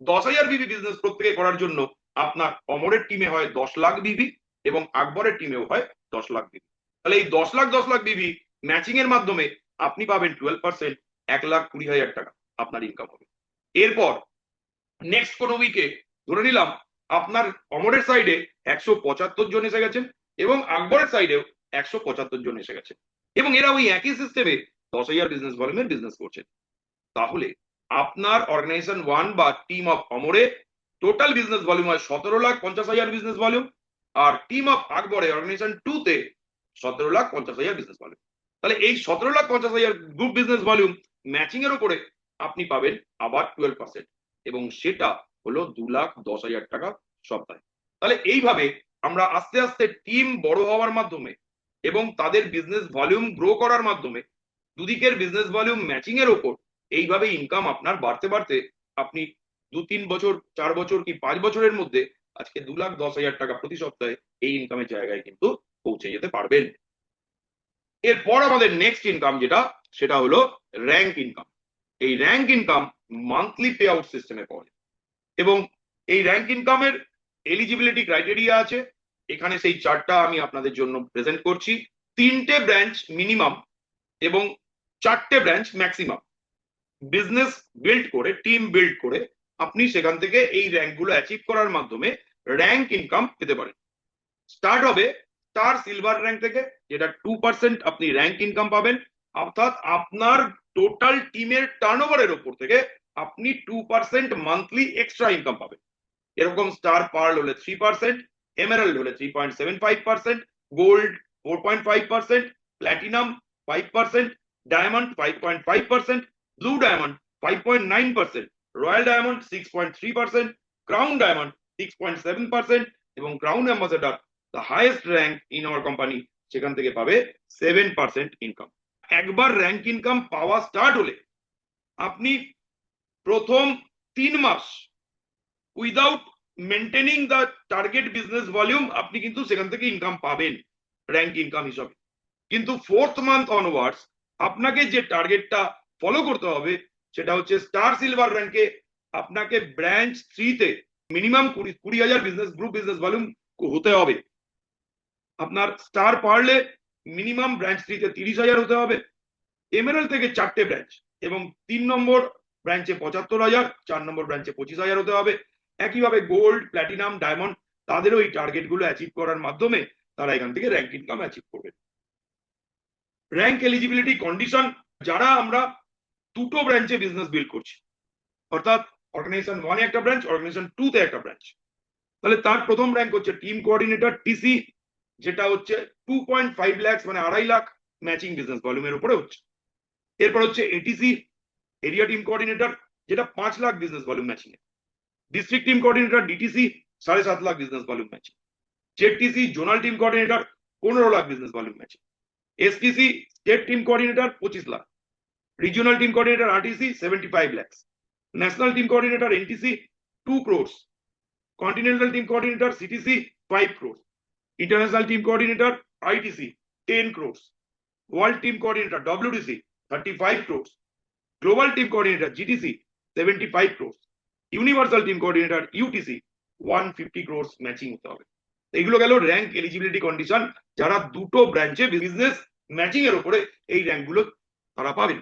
[SPEAKER 1] 10,000 বিবি বিজনেস প্রত্যেকে করার জন্য আপনার অমরের টিমে হয় 10 লাখ বিবি এবং আকবরের টিমেও হয় 10 লাখ বিবি। তাহলে এই 10 লাখ বিবি ম্যাচিং এর মাধ্যমে আপনি পাবেন 12%, 1,20,000 টাকা আপনার ইনকাম হবে। এরপর নেক্সট কোন উইকে ধরে নিলাম আপনার অমরের সাইডে 175 জন এসে গেছেন এবং আকবরের সাইডেও 175 জন এসে গেছে, এবং এরা ওই একই সিস্টেমে 10,000 বিজনেস ভলিউমের বিজনেস করছেন। তাহলে আপনার অর্গানাইজেশন 1 বা টিম অফ অমরে টোটাল বিজনেস ভলিউম হয় 17,50,000 বিজনেস ভলিউম, আর টিম অফ আকবরে অর্গানাইজেশন 2 তে 17,50,000 বিজনেস ভলিউম। তাহলে এই 17,50,000 গ্রুপ বিজনেস ভলিউম ম্যাচিং এর উপরে আপনি পাবেন আবার 12%, এবং সেটা হলো 2,10,000 টাকা সপ্তাহে। তাহলে এইভাবে আমরা আস্তে আস্তে টিম বড় হওয়ার মাধ্যমে এবং তাদের বিজনেস ভলিউম গ্রো করার মাধ্যমে দুদিকের বিজনেস ভলিউম ম্যাচিং এর উপর এইভাবে ইনকাম আপনার বাড়তে বাড়তে আপনি 2-3 বছর, 4 বছর কি 5 বছরের মধ্যে আজকে 2,10,000 টাকা প্রতি সপ্তাহে এই ইনকামের জায়গায় কিন্তু পৌঁছে যেতে পারবেন। এরপর আমাদের নেক্সট ইনকাম যেটা, সেটা হলো র্যাঙ্ক ইনকাম। এই rank income monthly pay out সিস্টেমে পড়ে, এবং এই র্যাঙ্ক ইনকামের এলিজিবিলিটি ক্রাইটেরিয়া আছে। এখানে সেই চারটা আমি আপনাদের জন্য প্রেজেন্ট করছি। 3টে ব্রাঞ্চ মিনিমাম এবং 4টে ব্রাঞ্চ ম্যাক্সিমাম বিজনেস বিল্ড করে, টিম বিল্ড করে আপনি সেখান থেকে এই র্যাঙ্কগুলো অ্যাচিভ করার মাধ্যমে র্যাঙ্ক ইনকাম পেতে পারেন। স্টার্ট হবে স্টার সিলভার র্যাঙ্ক থেকে, যেটা 2% আপনি র্যাঙ্ক ইনকাম পাবেন, অর্থাৎ আপনার টোটাল টিমের টার্নওভারের উপর থেকে আপনি 2% মান্থলি এক্সট্রা ইনকাম পাবেন। এরকম স্টার পার্ল হলে 3%, এমেরাল্ড হলে 3.75%, gold 4.5%, platinum 5%, diamond 5.5%, blue diamond 5.9%, royal diamond 6.3%, crown diamond 6.7%, এবং crown ambassador the highest rank in our company সেখান থেকে পাবে 7% ইনকাম। একবার র্যাঙ্ক ইনকাম পাওয়া স্টার্ট হলে আপনি প্রথম 3 মাস without maintaining the target business volume আপনি কিন্তু সেখান থেকে ইনকাম পাবেন র্যাঙ্ক ইনকাম হিসাবে। কিন্তু 4th মান্থ অনওয়ার্ডস আপনাকে যে টার্গেটটা ফলো করতে হবে সেটা হচ্ছে স্টার সিলভার র্যাঙ্কে আপনাকে ব্রাঞ্চ 3 তে minimum 20,000 business group business volume হতে হবে। আপনার স্টার পার্লে মিনিমাম ব্রাঞ্চ 3 তে 30,000 হতে হবে। এমেরাল্ড থেকে 4টে ব্রাঞ্চ এবং 3 নম্বর ব্রাঞ্চে 75,000, 4 নম্বর ব্রাঞ্চে 25,000 হতে হবে। একইভাবে গোল্ড, প্ল্যাটিনাম, ডায়মন্ড তাদেরও এই টার্গেট গুলো অ্যাচিভ করার মাধ্যমে তারা এখান থেকে র্যাঙ্ক ইনকাম অ্যাচিভ করবে। র্যাঙ্ক এলিজিবিলিটি কন্ডিশন, যারা আমরা দুটো ব্রাঞ্চে বিজনেস বিল্ড করছি, অর্থাৎ অর্গানাইজেশন 1 একটা ব্রাঞ্চ, অর্গানাইজেশন 2 তে একটা ব্রাঞ্চ, তাহলে তার প্রথম র্যাঙ্ক হচ্ছে টিম কোঅর্ডিনেটর টিসি, যেটা হচ্ছে 2.5 লাখ মানে 2.5 লাখ ম্যাচিং বিজনেস ভলিউমের উপরে হচ্ছে। এরপর হচ্ছে এটিসি এরিয়া টিম কোঅর্ডিনেটর, যেটা 5 লাখ বিজনেস ভলিউম ম্যাচিং এ। District team coordinator DTC 7.5 lakh business volume matching. ZTC zonal team coordinator 15 lakh business volume matching. STC state team coordinator 25 lakh. Regional team coordinator RTC 75 lakh. National team coordinator NTC 2 crores। Continental team coordinator CTC 5 crores। International team coordinator ITC 10 crores। World team coordinator WTC 35 crores। Global team coordinator GTC 75 crores। Universal team coordinator UTC 150 crores matching হতে হবে। এগুলো গেল rank eligibility condition, যারা দুটো ব্রাঞ্চে business matching এর উপরে এই র্যাঙ্কগুলো তারা পাবেন।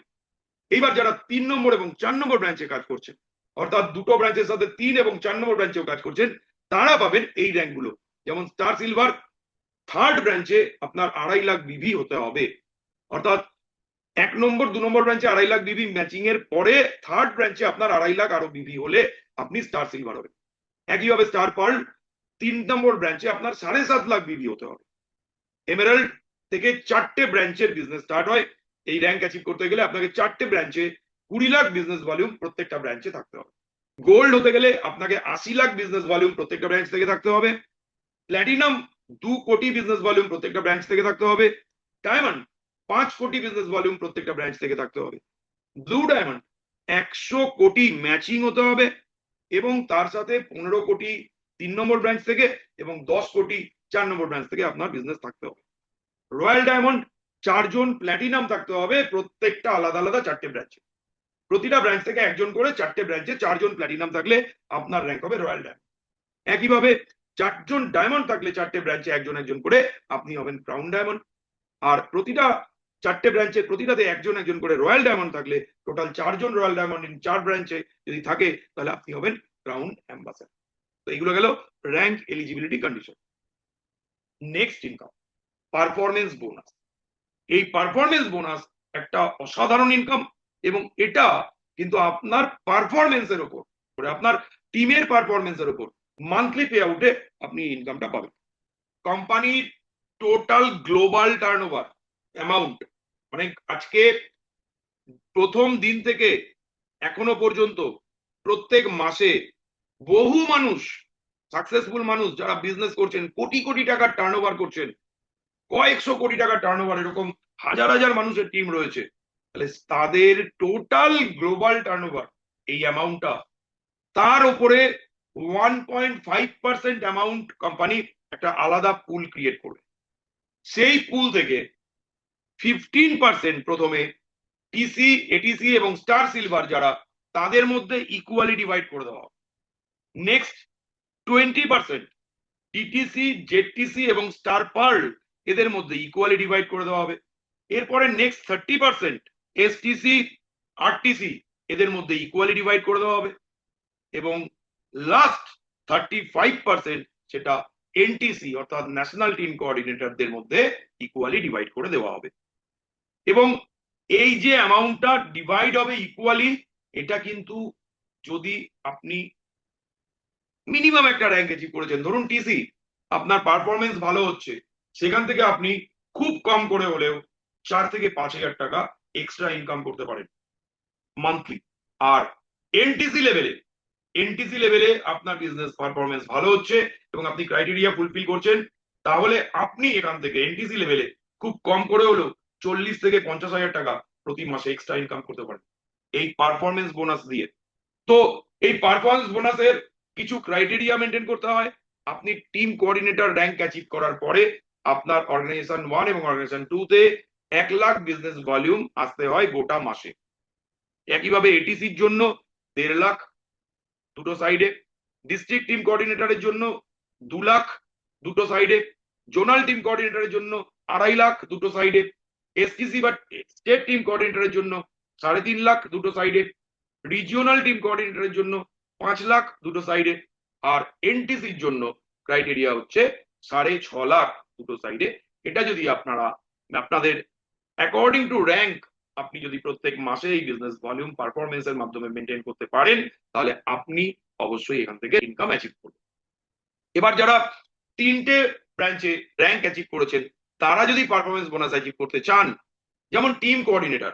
[SPEAKER 1] এইবার যারা 3 নম্বর এবং 4 নম্বর ব্রাঞ্চে কাজ করছেন, অর্থাৎ দুটো ব্রাঞ্চের সাথে 3 এবং 4 নম্বর ব্রাঞ্চেও কাজ করছেন, তারা পাবেন এই র্যাঙ্কগুলো। যেমন স্টার সিলভার থার্ড ব্রাঞ্চে আপনার 2.5 লাখ বিভি হতে হবে, অর্থাৎ 1 নম্বর 2 নম্বর ব্রাঞ্চে 2.5 লাখ বিভি ম্যাচিং এর পরে থার্ড ব্রাঞ্চে আপনার 2.5 লাখ আরো বিভি হলে আপনি স্টার সিলভার হবেন। একইভাবে স্টার পার্ল 3 নম্বর ব্রাঞ্চে আপনার 7.5 লাখ বিভি হতে হবে। এমেরাল্ড থেকে 4টে ব্রাঞ্চের বিজনেস স্টার্ট হয়। এই র্যাঙ্ক অ্যাচিভ করতে গেলে আপনাকে 4টে ব্রাঞ্চে 20 লাখ বিজনেস ভলিউম প্রত্যেকটা ব্রাঞ্চে থাকতে হবে। গোল্ড হতে গেলে আপনাকে 80 লাখ বিজনেস ভলিউম প্রত্যেকটা ব্রাঞ্চ থেকে থাকতে হবে। প্ল্যাটিনাম 2 কোটি বিজনেস ভলিউম প্রত্যেকটা ব্রাঞ্চ থেকে থাকতে হবে। ডায়মন্ড 5 কোটি বিজনেস ভলিউম প্রত্যেকটা ব্রাঞ্চ থেকে থাকতে হবে। ব্লু ডায়মন্ড 100 কোটি ম্যাচিং হতে হবে এবং তার সাথে 15 কোটি 3 নম্বর ব্রাঞ্চ থেকে এবং 10 কোটি 4 নম্বর ব্রাঞ্চ থেকে আপনার বিজনেস থাকতে হবে। রয়্যাল ডায়মন্ড 4 জন প্ল্যাটিনাম থাকতে হবে প্রত্যেকটা আলাদা আলাদা 4টে ব্রাঞ্চে। প্রতিটা ব্রাঞ্চ থেকে একজন করে 4টে ব্রাঞ্চে 4 জন প্ল্যাটিনাম থাকলে আপনার র্যাঙ্ক হবে রয়্যাল ডায়মন্ড। একইভাবে 4 জন ডায়মন্ড থাকলে 4টে ব্রাঞ্চে একজন একজন করে আপনি হবেন ক্রাউন ডায়মন্ড। আর প্রতিটা 4টে ব্রাঞ্চে প্রতিটাতে একজন একজন করে রয়্যাল ডায়মন্ড থাকলে টোটাল 4 জন রয়্যাল ডায়মন্ড ইন 4 ব্রাঞ্চে যদি থাকে তাহলে আপনি হবেন ক্রাউন অ্যাম্বাসেডর। তো এইগুলো গেল rank eligibility condition. Next income performance bonus. এই পারফরমেন্স বোনাস একটা অসাধারণ ইনকাম এবং এটা কিন্তু আপনার পারফরমেন্সের উপর, আপনার টিমের পারফরমেন্সের উপর মান্থলি পে আউটে আপনি ইনকামটা পাবেন। কোম্পানির টোটাল গ্লোবাল টার্নওভার অ্যামাউন্ট, মানে আজকে প্রথম দিন থেকে এখনো পর্যন্ত প্রত্যেক মাসে বহু মানুষ, সাকসেসফুল মানুষ যারা বিজনেস করছেন, কোটি কোটি টাকার টার্নওভার করছেন, কয়েকশো কোটি টাকার টার্নওভার, এরকম হাজার হাজার মানুষের টিম রয়েছে। তাহলে তাদের টোটাল গ্লোবাল টার্নওভার এই অ্যামাউন্টটা, তার উপরে 1.5% অ্যামাউন্ট কোম্পানি একটা আলাদা পুল ক্রিয়েট করবে। সেই পুল থেকে 15% প্রথমে টিসি, এটিসি এবং স্টার সিলভার যারা, তাদের মধ্যে ইকুয়ালি ডিভাইড করে দেওয়া হবে। নেক্সট 20% টিটিসি, জেডটিসি এবং স্টার পার্ল এদের মধ্যে ইকুয়ালি ডিভাইড করে দেওয়া হবে। এরপরে নেক্সট 30% এসটিসি, আরটিসি এদের মধ্যে ইকুয়ালি ডিভাইড করে দেওয়া হবে এবং লাস্ট 35% সেটা এনটিসি অর্থাৎ ন্যাশনাল টিম কোঅর্ডিনেটরদের মধ্যে ইকুয়ালি ডিভাইড করে দেওয়া হবে। এবং এই যে অ্যামাউন্টটা ডিভাইড হবে ইকুয়ালি, এটা কিন্তু যদি আপনি মিনিমাম একটা র্যাঙ্ক অ্যাচিভ করেছেন, ধরুন টিসি, আপনার পারফরমেন্স ভালো হচ্ছে, সেখান থেকে আপনি খুব কম করে হলেও 4 থেকে 5,000 টাকা এক্সট্রা ইনকাম করতে পারেন মান্থলি। আর এনটিসি লেভেলে আপনার বিজনেস পারফরমেন্স ভালো হচ্ছে এবং আপনি ক্রাইটেরিয়া ফুলফিল করছেন, তাহলে আপনি এখান থেকে এনটিসি লেভেলে খুব কম করে হলেও 40 থেকে 50,000 টাকা প্রতি মাসে এক্সট্রা ইনকাম করতে পারেন এই পারফরমেন্স বোনাস দিয়ে। তো এই পারফরমেন্স বোনাসের কিছু ক্রাইটেরিয়া মেনটেন করতে হয়। আপনি টিম কোঅর্ডিনেটর র্যাঙ্ক অ্যাচিভ করার পরে আপনার অর্গানাইজেশন 1 এবং অর্গানাইজেশন 2 তে 1 লাখ বিজনেস ভলিউম আসতে হয় গোটা মাসে। একইভাবে এটিসির জন্য 1.5 লাখ দুটো সাইডে, ডিস্ট্রিক্ট টিম কোঅর্ডিনেটরের জন্য 2 লাখ দুটো সাইডে, জোনাল টিম কোঅর্ডিনেটরের জন্য 2.5 লাখ দুটো সাইডে, এসটিসি বা স্টেট টিম কোঅর্ডিনেটরের জন্য 3.5 লাখ দুটো সাইডে, রিজিওনাল টিম কোঅর্ডিনেটরের জন্য 5 লাখ দুটো সাইডে, আর এনটিসির জন্য ক্রাইটেরিয়া হচ্ছে 6.5 লাখ দুটো সাইডে। এটা যদি আপনারা আপনাদের অ্যাকর্ডিং টু র্যাঙ্ক আপনি যদি প্রত্যেক মাসে এই বিজনেস ভলিউম পারফরমেন্সের মাধ্যমে মেনটেন করতে পারেন, তাহলে আপনি অবশ্যই এখান থেকে ইনকাম অ্যাচিভ করবেন। এবার যারা 3টে ব্রাঞ্চে র্যাঙ্ক অ্যাচিভ করেছেন, তারা যদি পারফরমেন্স বোনাস অ্যাচিভ করতে চান, যেমন টিম কোঅর্ডিনেটর,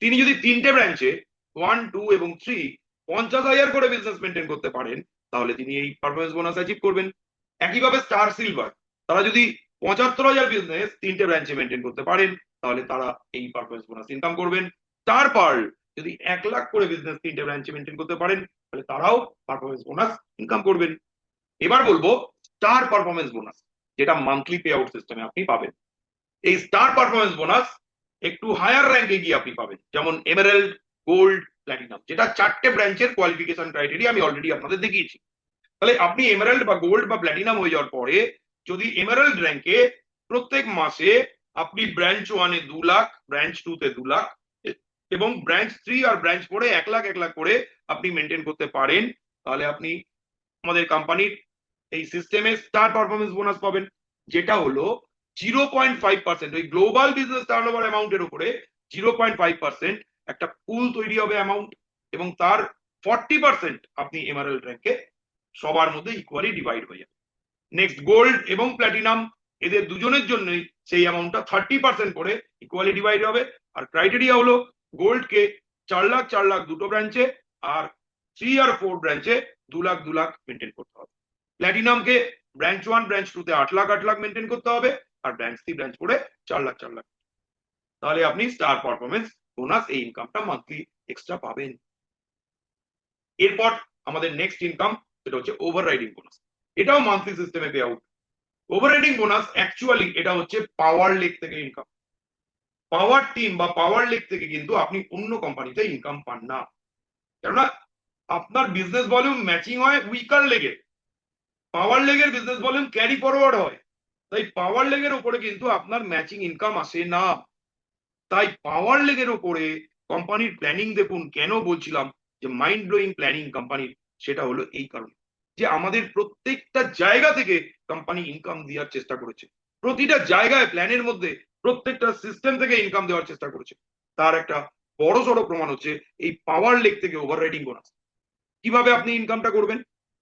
[SPEAKER 1] তিনি যদি 3টে ব্রাঞ্চে 1, 2 এবং 3 50,000 করে বিজনেস মেনটেন করতে পারেন, তাহলে তিনি এই পারফরমেন্স বোনাস অ্যাচিভ করবেন। একইভাবে স্টার সিলভার, তারা যদি 75,000 বিজনেস 3টে ব্রাঞ্চে মেনটেন করতে পারেন, তাহলে তারা এই পারফরমেন্স বোনাস ইনকাম করবেন। স্টার পার্ল যদি 1 লাখ করে বিজনেস 3টে ব্রাঞ্চে মেনটেন করতে পারেন, তাহলে তারাও পারফরমেন্স বোনাস ইনকাম করবেন। এবার বলবো স্টার পারফরমেন্স বোনাস, যেটা মান্থলি পে আউট সিস্টেমে আপনি পাবেন। এই স্টার পারফরমেন্স বোনাস একটু হায়ার র্যাঙ্কে গিয়ে আপনি পাবেন, যেমন এমেরাল্ড, গোল্ড, প্ল্যাটিনাম, যেটা 4টে ব্রাঞ্চের কোয়ালিফিকেশন ক্রাইটেরিয়া আমি অলরেডি আপনাদের দেখিয়েছি। তাহলে আপনি এমেরাল্ড বা গোল্ড বা প্ল্যাটিনাম হয়ে যাওয়ার পরে যদি এমেরাল্ড র্যাঙ্কে প্রত্যেক মাসে আপনি ব্রাঞ্চ 1 এ 2 লাখ, ব্রাঞ্চ 2 তে 2 লাখ এবং ব্রাঞ্চ 3 আর ব্রাঞ্চ 4 এ 1 লাখ 1 লাখ করে আপনি মেনটেন করতে পারেন, তাহলে আপনি আমাদের কোম্পানির এই সিস্টেমে স্টার পারফরমেন্স বোনাস পাবেন, যেটা হলো 0.5%, ওই গ্লোবাল বিজনেস টার্নওভার অ্যামাউন্টের উপরে 0.5% একটা পুল তৈরি হবে অ্যামাউন্ট, এবং তার 40% আপনি এমারেল্ড র্যাঙ্কে সবার মধ্যে ইকুয়ালি ডিভাইড হয়ে যাবে। নেক্সট গোল্ড এবং প্ল্যাটিনাম, এদের দুজনের জন্যই সেই অ্যামাউন্টটা 30% করে ইকুয়ালি ডিভাইড হবে। আর ক্রাইটেরিয়া হলো গোল্ডকে 4 লাখ দুটো ব্রাঞ্চে, আর 3 আর 4 ব্রাঞ্চে 2 লাখ মেনটেন করতে হবে। প্ল্যাটিনামকে ব্রাঞ্চ 1 ব্রাঞ্চ 2 তে 8 লাখ মেনটেন করতে হবে, আর ব্রাঞ্চ 3 ব্রাঞ্চ 4 4 লাখ। তাহলে আপনি স্টার পারফরমেন্স বোনাস এই ইনকামটা মান্থলি এক্সট্রা পাবেন। এরপর আমাদের নেক্সট ইনকাম, সেটা হচ্ছে ওভাররাইডিং বোনাস। এটাও মান্থলি সিস্টেমে pay out. Overriding bonus actually এটা হচ্ছে পাওয়ার লেগ থেকে ইনকাম। পাওয়ার টিম বা পাওয়ার লেগ থেকে কিন্তু আপনি অন্য কোম্পানিতে ইনকাম পান না, কেননা আপনার বিজনেস ভলিউম ম্যাচিং হয় উইকার লেগে, পাওয়ার লেগের বিজনেস ভলিউম ক্যারি ফরওয়ার্ড হয়, তাই পাওয়ার লেগের উপরে কিন্তু আপনার ম্যাচিং ইনকাম আসে না। তাই পাওয়ার লেগের উপরে কোম্পানির প্ল্যানিং দেখুন, কেন বলছিলাম যে মাইন্ড ব্লোয়িং প্ল্যানিং কোম্পানির, সেটা হলো এই কারণে যে আমাদের প্রত্যেকটা জায়গা থেকে কোম্পানি ইনকাম দেওয়ার চেষ্টা করেছে, প্রতিটা জায়গায় প্ল্যানের মধ্যে প্রত্যেকটা সিস্টেম থেকে ইনকাম দেওয়ার চেষ্টা করেছে। তার একটা বড় সড়ো প্রমাণ হচ্ছে এই পাওয়ার লেগ থেকে ওভাররাইডিং বোনাস। কিভাবে আপনি ইনকামটা করবেন?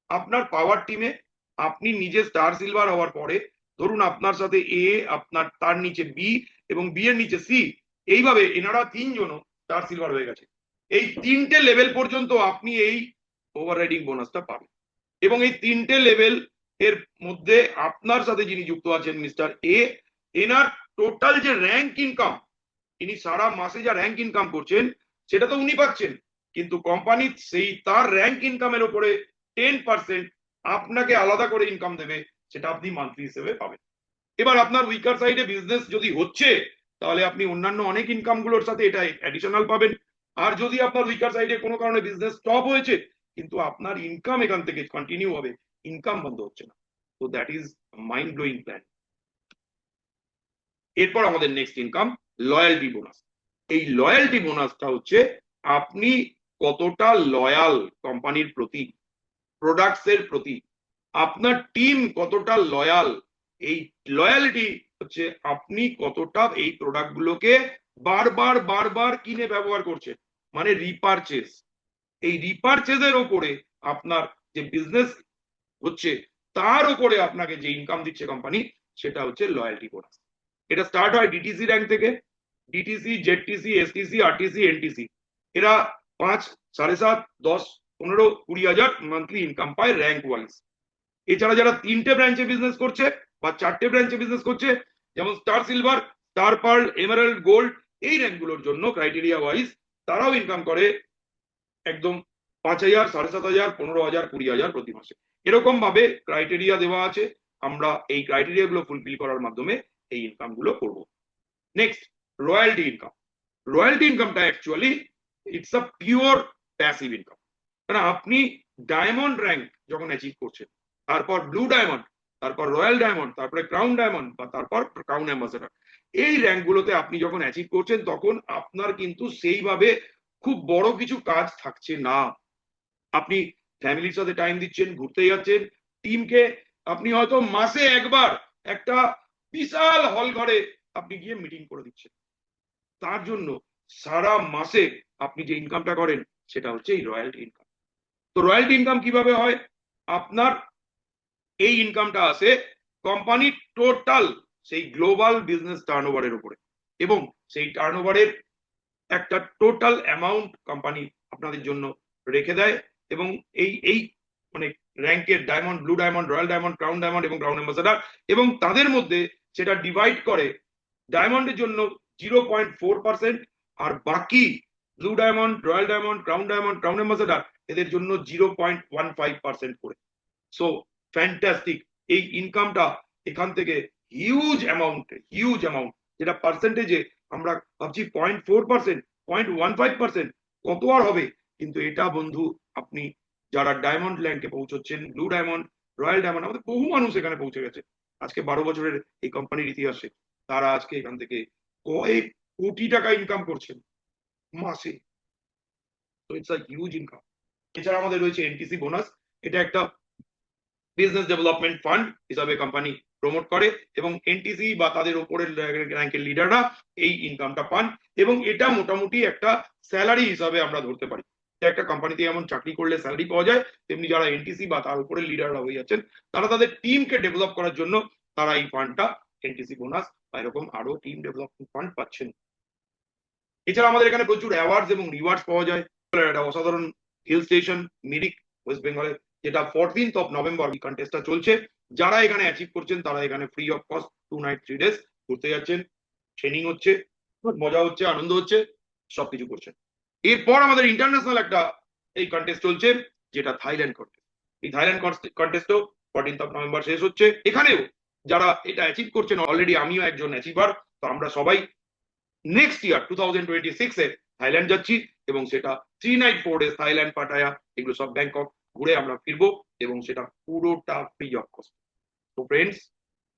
[SPEAKER 1] আপনার পাওয়ার টিমে আপনি নিজে স্টার সিলভার হওয়ার পরে, ধরুন আপনার সাথে এ, আপনার তার নিচে বি, এবং বি এর নিচে সি, এইভাবে এনারা 3জনও স্টার সিলভার হয়ে গেছে। এই 3টে লেভেল পর্যন্ত আপনি এই ওভাররাইডিং বোনাসটা পাবেন, এবং এই 3টে লেভেল এর মধ্যে আপনার সাথে যিনি যুক্ত আছেন মিস্টার এ, এনার টোটাল যে র্যাঙ্ক ইনকাম, ইনি সারা মাসে যা র্যাঙ্ক ইনকাম করছেন সেটা তো উনি পাচ্ছেন, কিন্তু কোম্পানি সেই তার র্যাঙ্ক ইনকামের উপরে 10% আপনাকে আলাদা করে ইনকাম দেবে, সেটা আপনি মান্থলি হিসেবে পাবেন। এবার আপনার উইকার সাইডে বিজনেস যদি হচ্ছে, তাহলে আপনি অন্যান্য অনেক ইনকাম গুলোর সাথে এটা অ্যাডিশনাল পাবেন। আর যদি আপনার উইকার সাইডে কোনো কারণে বিজনেস স্টপ হয়েছে, কিন্তু আপনার ইনকাম এখান থেকে কন্টিনিউ হবে, ইনকাম বন্ধ হচ্ছে না। তো that is mind blowing plan. এরপর আমাদের নেক্সট ইনকাম লয়ালটি বোনাস। এই লয়ালটি বোনাসটা হচ্ছে আপনি কতটা লয়াল কোম্পানির প্রতি, প্রোডাক্টস এর প্রতি, আপনার টিম কতটা লয়াল। এই লয়ালিটি হচ্ছে আপনি কতটা এই প্রোডাক্ট গুলোকে বারবার বারবার কিনে ব্যবহার করছেন, মানে রিপারচেজ। এই রিপারচেজের ওপরে আপনার যে বিজনেস হচ্ছে তার উপরে আপনাকে যে ইনকাম দিচ্ছে কোম্পানি, সেটা হচ্ছে লয়ালটি বোনাস। এটা স্টার্ট হয় ডিটিসি র্যাঙ্ক থেকে। ডিটিসি, জেডটিসি, এসটিসি, আরটিসি, এনটিসি, এরা 5, 7.5, 10, 15, 20 হাজার মান্থলি ইনকাম পায় র্যাঙ্ক ওয়াইজ। এছাড়া যারা 3টে ব্রাঞ্চে বিজনেস করছে বা 4টে ব্রাঞ্চে বিজনেস করছে, যেমন star silver, star pearl, emerald, gold, এই র্যাঙ্কগুলোর জন্য ক্রাইটেরিয়া ওয়াইজ তারাও ইনকাম করে একদম 5,000, 7,500, 15,000, 20,000 প্রতি মাসে। এরকম ভাবে ক্রাইটেরিয়া দেওয়া আছে, আমরা এই ক্রাইটেরিয়া গুলো ফুলফিল করার মাধ্যমে এই ইনকাম গুলো করবো। Next, royalty income. রয়্যালটি ইনকামটা actually it's a pure passive income. কারণ আপনি ডায়মন্ড র্যাঙ্ক যখন অ্যাচিভ করছেন, তারপর ব্লু ডায়মন্ড, তারপর রয়্যাল ডায়মন্ড, তারপরে ক্রাউন ডায়মন্ড, বা তারপর ক্রাউন অ্যাম্বাসেডর, এই র্যাঙ্ক গুলোতে আপনি যখন অ্যাচিভ করছেন, তখন আপনার কিন্তু সেইভাবে খুব বড় কিছু কাজ থাকছে না। আপনি ফ্যামিলির সাথে টাইম দিচ্ছেন, ঘুরতে যাচ্ছেন, টিমকে আপনি হয়তো মাসে একবার একটা বিশাল হল ঘরে আপনি গিয়ে মিটিং করে দিচ্ছেন। তার জন্য সারা মাসে আপনি যে ইনকামটা করেন, সেটা হচ্ছে এই রয়্যালটি ইনকাম। তো রয়্যালটি ইনকাম কিভাবে হয়? আপনার এই ইনকামটা আসে কোম্পানির টোটাল সেই গ্লোবাল বিজনেস টার্নওভারের উপরে, এবং সেই টার্নওভারের একটা টোটাল অ্যামাউন্ট কোম্পানি আপনাদের জন্য রেখে দেয়, এবং এই এই মানে র্যাঙ্কের diamond, blue diamond, royal diamond, crown diamond এবং ক্রাউন অ্যাম্বাসেডর, এবং তাদের মধ্যে সেটা ডিভাইড করে ডায়মন্ডের জন্য 0.4%, আর বাকি blue diamond, royal diamond, crown diamond, crown ambassador, এদের জন্য 0.15% করে। So fantastic. এই ইনকামটা এখান থেকে হিউজ অ্যামাউন্ট, যেটা পার্সেন্টেজে আমরা ভাবছি 0.4%, 0.15%, কত আর হবে, কিন্তু এটা বন্ধু আপনি যারা ডায়মন্ড র্যাঙ্কে পৌঁছচ্ছেন, ব্লু ডায়মন্ড, রয়্যাল ডায়মন্ড, আমাদের বহু মানুষ এখানে পৌঁছে গেছে আজকে 12 বছরের এই কোম্পানির ইতিহাসে। তারা আজকে এখান থেকে কয়েক কোটি টাকা ইনকাম করছেন মাসে। তো ইটস আ হিউজ ইনকাম। এছাড়া আমাদের রয়েছে এনটিসি বোনাস। এটা একটা বিজনেস ডেভেলপমেন্ট ফান্ড হিসাবে কোম্পানি প্রমোট করে এবং এনটিসি বা তাদের উপরের র্যাঙ্কের লিডাররা এই ইনকামটা পান এবং এটা মোটামুটি একটা স্যালারি হিসাবে আমরা ধরতে পারি। একটা কোম্পানিতে যেমন চাকরি করলে স্যালারি পাওয়া যায়, তেমনি যারা এনটিসি বা তার উপরের লিডাররা হয়ে যাচ্ছেন তারা তাদের টিমকে ডেভেলপ করার জন্য তারা এই ফান্ডটা এনটিসি বোনাস বা এরকম আরো টিম ডেভেলপমেন্ট ফান্ড পাচ্ছেন। এছাড়া আমাদের এখানে প্রচুর অ্যাওয়ার্ডস এবং রিওয়ার্ডস পাওয়া যায়। একটা অসাধারণ হিল স্টেশন মিরিক ওয়েস্ট বেঙ্গলে, যেটা 14th of November এই কন্টেস্টটা চলছে। যারা এখানে অ্যাচিভ করছেন তারা এখানে free of cost 2 night 3 days ঘুরতে যাচ্ছেন, ট্রেনিং হচ্ছে, মজা হচ্ছে, আনন্দ হচ্ছে, সবকিছু করছেন। এরপর আমাদের ইন্টারন্যাশনাল একটা এই কন্টেস্ট চলছে, যেটা থাইল্যান্ড কন্টেস্ট। এই থাইল্যান্ড কন্টেস্টও 14th of November শেষ হচ্ছে। এখানেও যারা এটা অ্যাচিভ করছেন, অলরেডি আমিও একজন অ্যাচিভার, তো আমরা সবাই নেক্সট ইয়ার 2026 এ থাইল্যান্ড যাচ্ছি এবং সেটা 3 নাইট 4 ডেজ থাইল্যান্ড, পাটায়া, এগুলো সব ব্যাংকক ঘুরে আমরা ফিরবো এবং সেটা পুরোটা ফ্রি অফ কস্ট। তো ফ্রেন্ডস,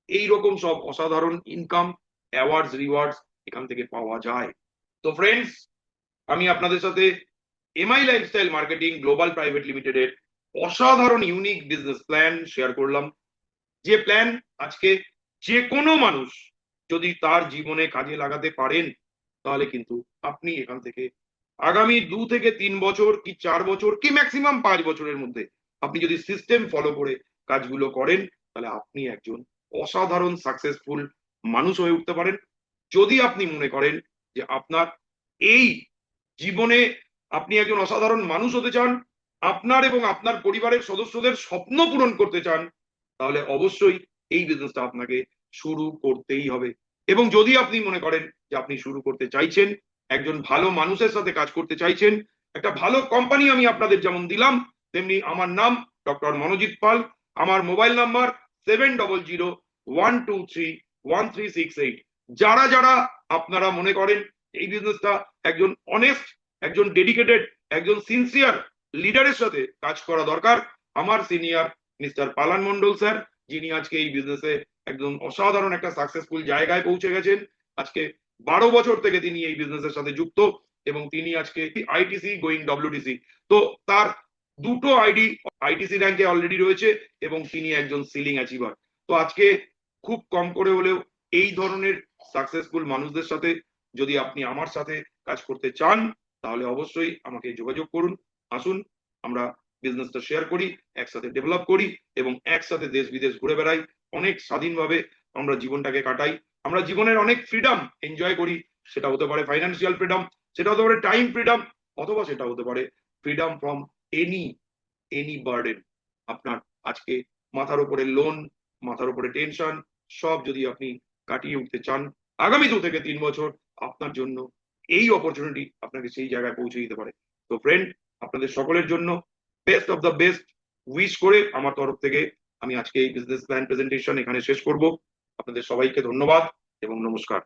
[SPEAKER 1] এইরকম সব অসাধারণ ইনকাম, অ্যাওয়ার্ডস, রিওয়ার্ডস এখান থেকে পাওয়া যায়। তো ফ্রেন্ডস, আমি আপনাদের সাথে MI lifestyle marketing global private লিমিটেডের অসাধারণ ইউনিক বিজনেস প্ল্যান শেয়ার করলাম। যে প্ল্যান আজকে যে কোনো মানুষ যদি তার জীবনে কাজে লাগাতে পারেন, তাহলে কিন্তু আপনি এখান থেকে আগামী 2 থেকে 3 বছর কি 4 বছর কি ম্যাক্সিমাম 5 বছরের মধ্যে আপনি যদি সিস্টেম ফলো করে কাজগুলো করেন, তাহলে আপনি একজন অসাধারণ সাকসেসফুল মানুষ হয়ে উঠতে পারেন। যদি আপনি মনে করেন যে আপনার এই জীবনে আপনি একজন অসাধারণ মানুষ হতে চান, আপনার এবং আপনার পরিবারের সদস্যদের স্বপ্ন পূরণ করতে চান, তাহলে অবশ্যই এই বিজনেসটা আপনাকে শুরু করতেই হবে। এবং যদি আপনি মনে করেন যে আপনি শুরু করতে চাইছেন, একজন ভালো মানুষের সাথে কাজ করতে চাইছেন, একটা ভালো কোম্পানি আমি আপনাদের যেমন দিলাম, তেমনি আমার নাম ডক্টর মনোজিৎ পাল, আমার মোবাইল নাম্বার 7001231368। যারা যারা আপনারা মনে করেন এই বিজনেসটা একজন অনেস্ট, একজন ডেডিকেটেড, একজন সিনসিয়ার লিডারের সাথে কাজ করা দরকার, আমার সিনিয়র মিস্টার পালান মন্ডল স্যার, যিনি আজকে এই বিজনেসে একদম অসাধারণ একটা সাকসেসফুল জায়গায় পৌঁছে গেছেন। আজকে 12 বছর থেকে তিনি এই বিজনেসের সাথে যুক্ত এবং তিনি আজকে আইটিসি গোয়িং ডব্লিউটিসি, তো তার দুটো আইটিসি র্যাঙ্কে অলরেডি রয়েছে এবং তিনি একজন সিলিং অ্যাচিভার। তো আজকে খুব কম করে হলেও এই ধরনের সাকসেসফুল মানুষদের সাথে যদি আপনি আমার সাথে কাজ করতে চান, তাহলে অবশ্যই আমাকে যোগাযোগ করুন। আসুন আমরা বিজনেসটা শেয়ার করি, একসাথে ডেভেলপ করি এবং একসাথে দেশ বিদেশ ঘুরে বেড়াই, অনেক স্বাধীনভাবে আমরা জীবনটাকে কাটাই। আমরা জীবনের অনেক ফ্রিডম এনজয় করি, সেটা হতে পারে ফাইন্যান্সিয়াল ফ্রিডম, সেটা হতে পারে টাইম ফ্রিডম, অথবা সেটা হতে পারে ফ্রিডম ফ্রম এনি বার্ডেন। আপনার আজকে মাথার উপরে লোন, মাথার উপরে টেনশন, সব যদি আপনি কাটিয়ে উঠতে চান, আগামী 2 থেকে 3 বছর আপনার জন্য এই অপরচুনিটি আপনাকে সেই জায়গায় পৌঁছে দিতে পারে। তো ফ্রেন্ড, আপনাদের সকলের জন্য best of the best wish করে আমার তরফ থেকে আমি আজকে এই বিজনেস প্ল্যান প্রেজেন্টেশন এখানে শেষ করব। আপনাদের সবাইকে ধন্যবাদ এবং নমস্কার।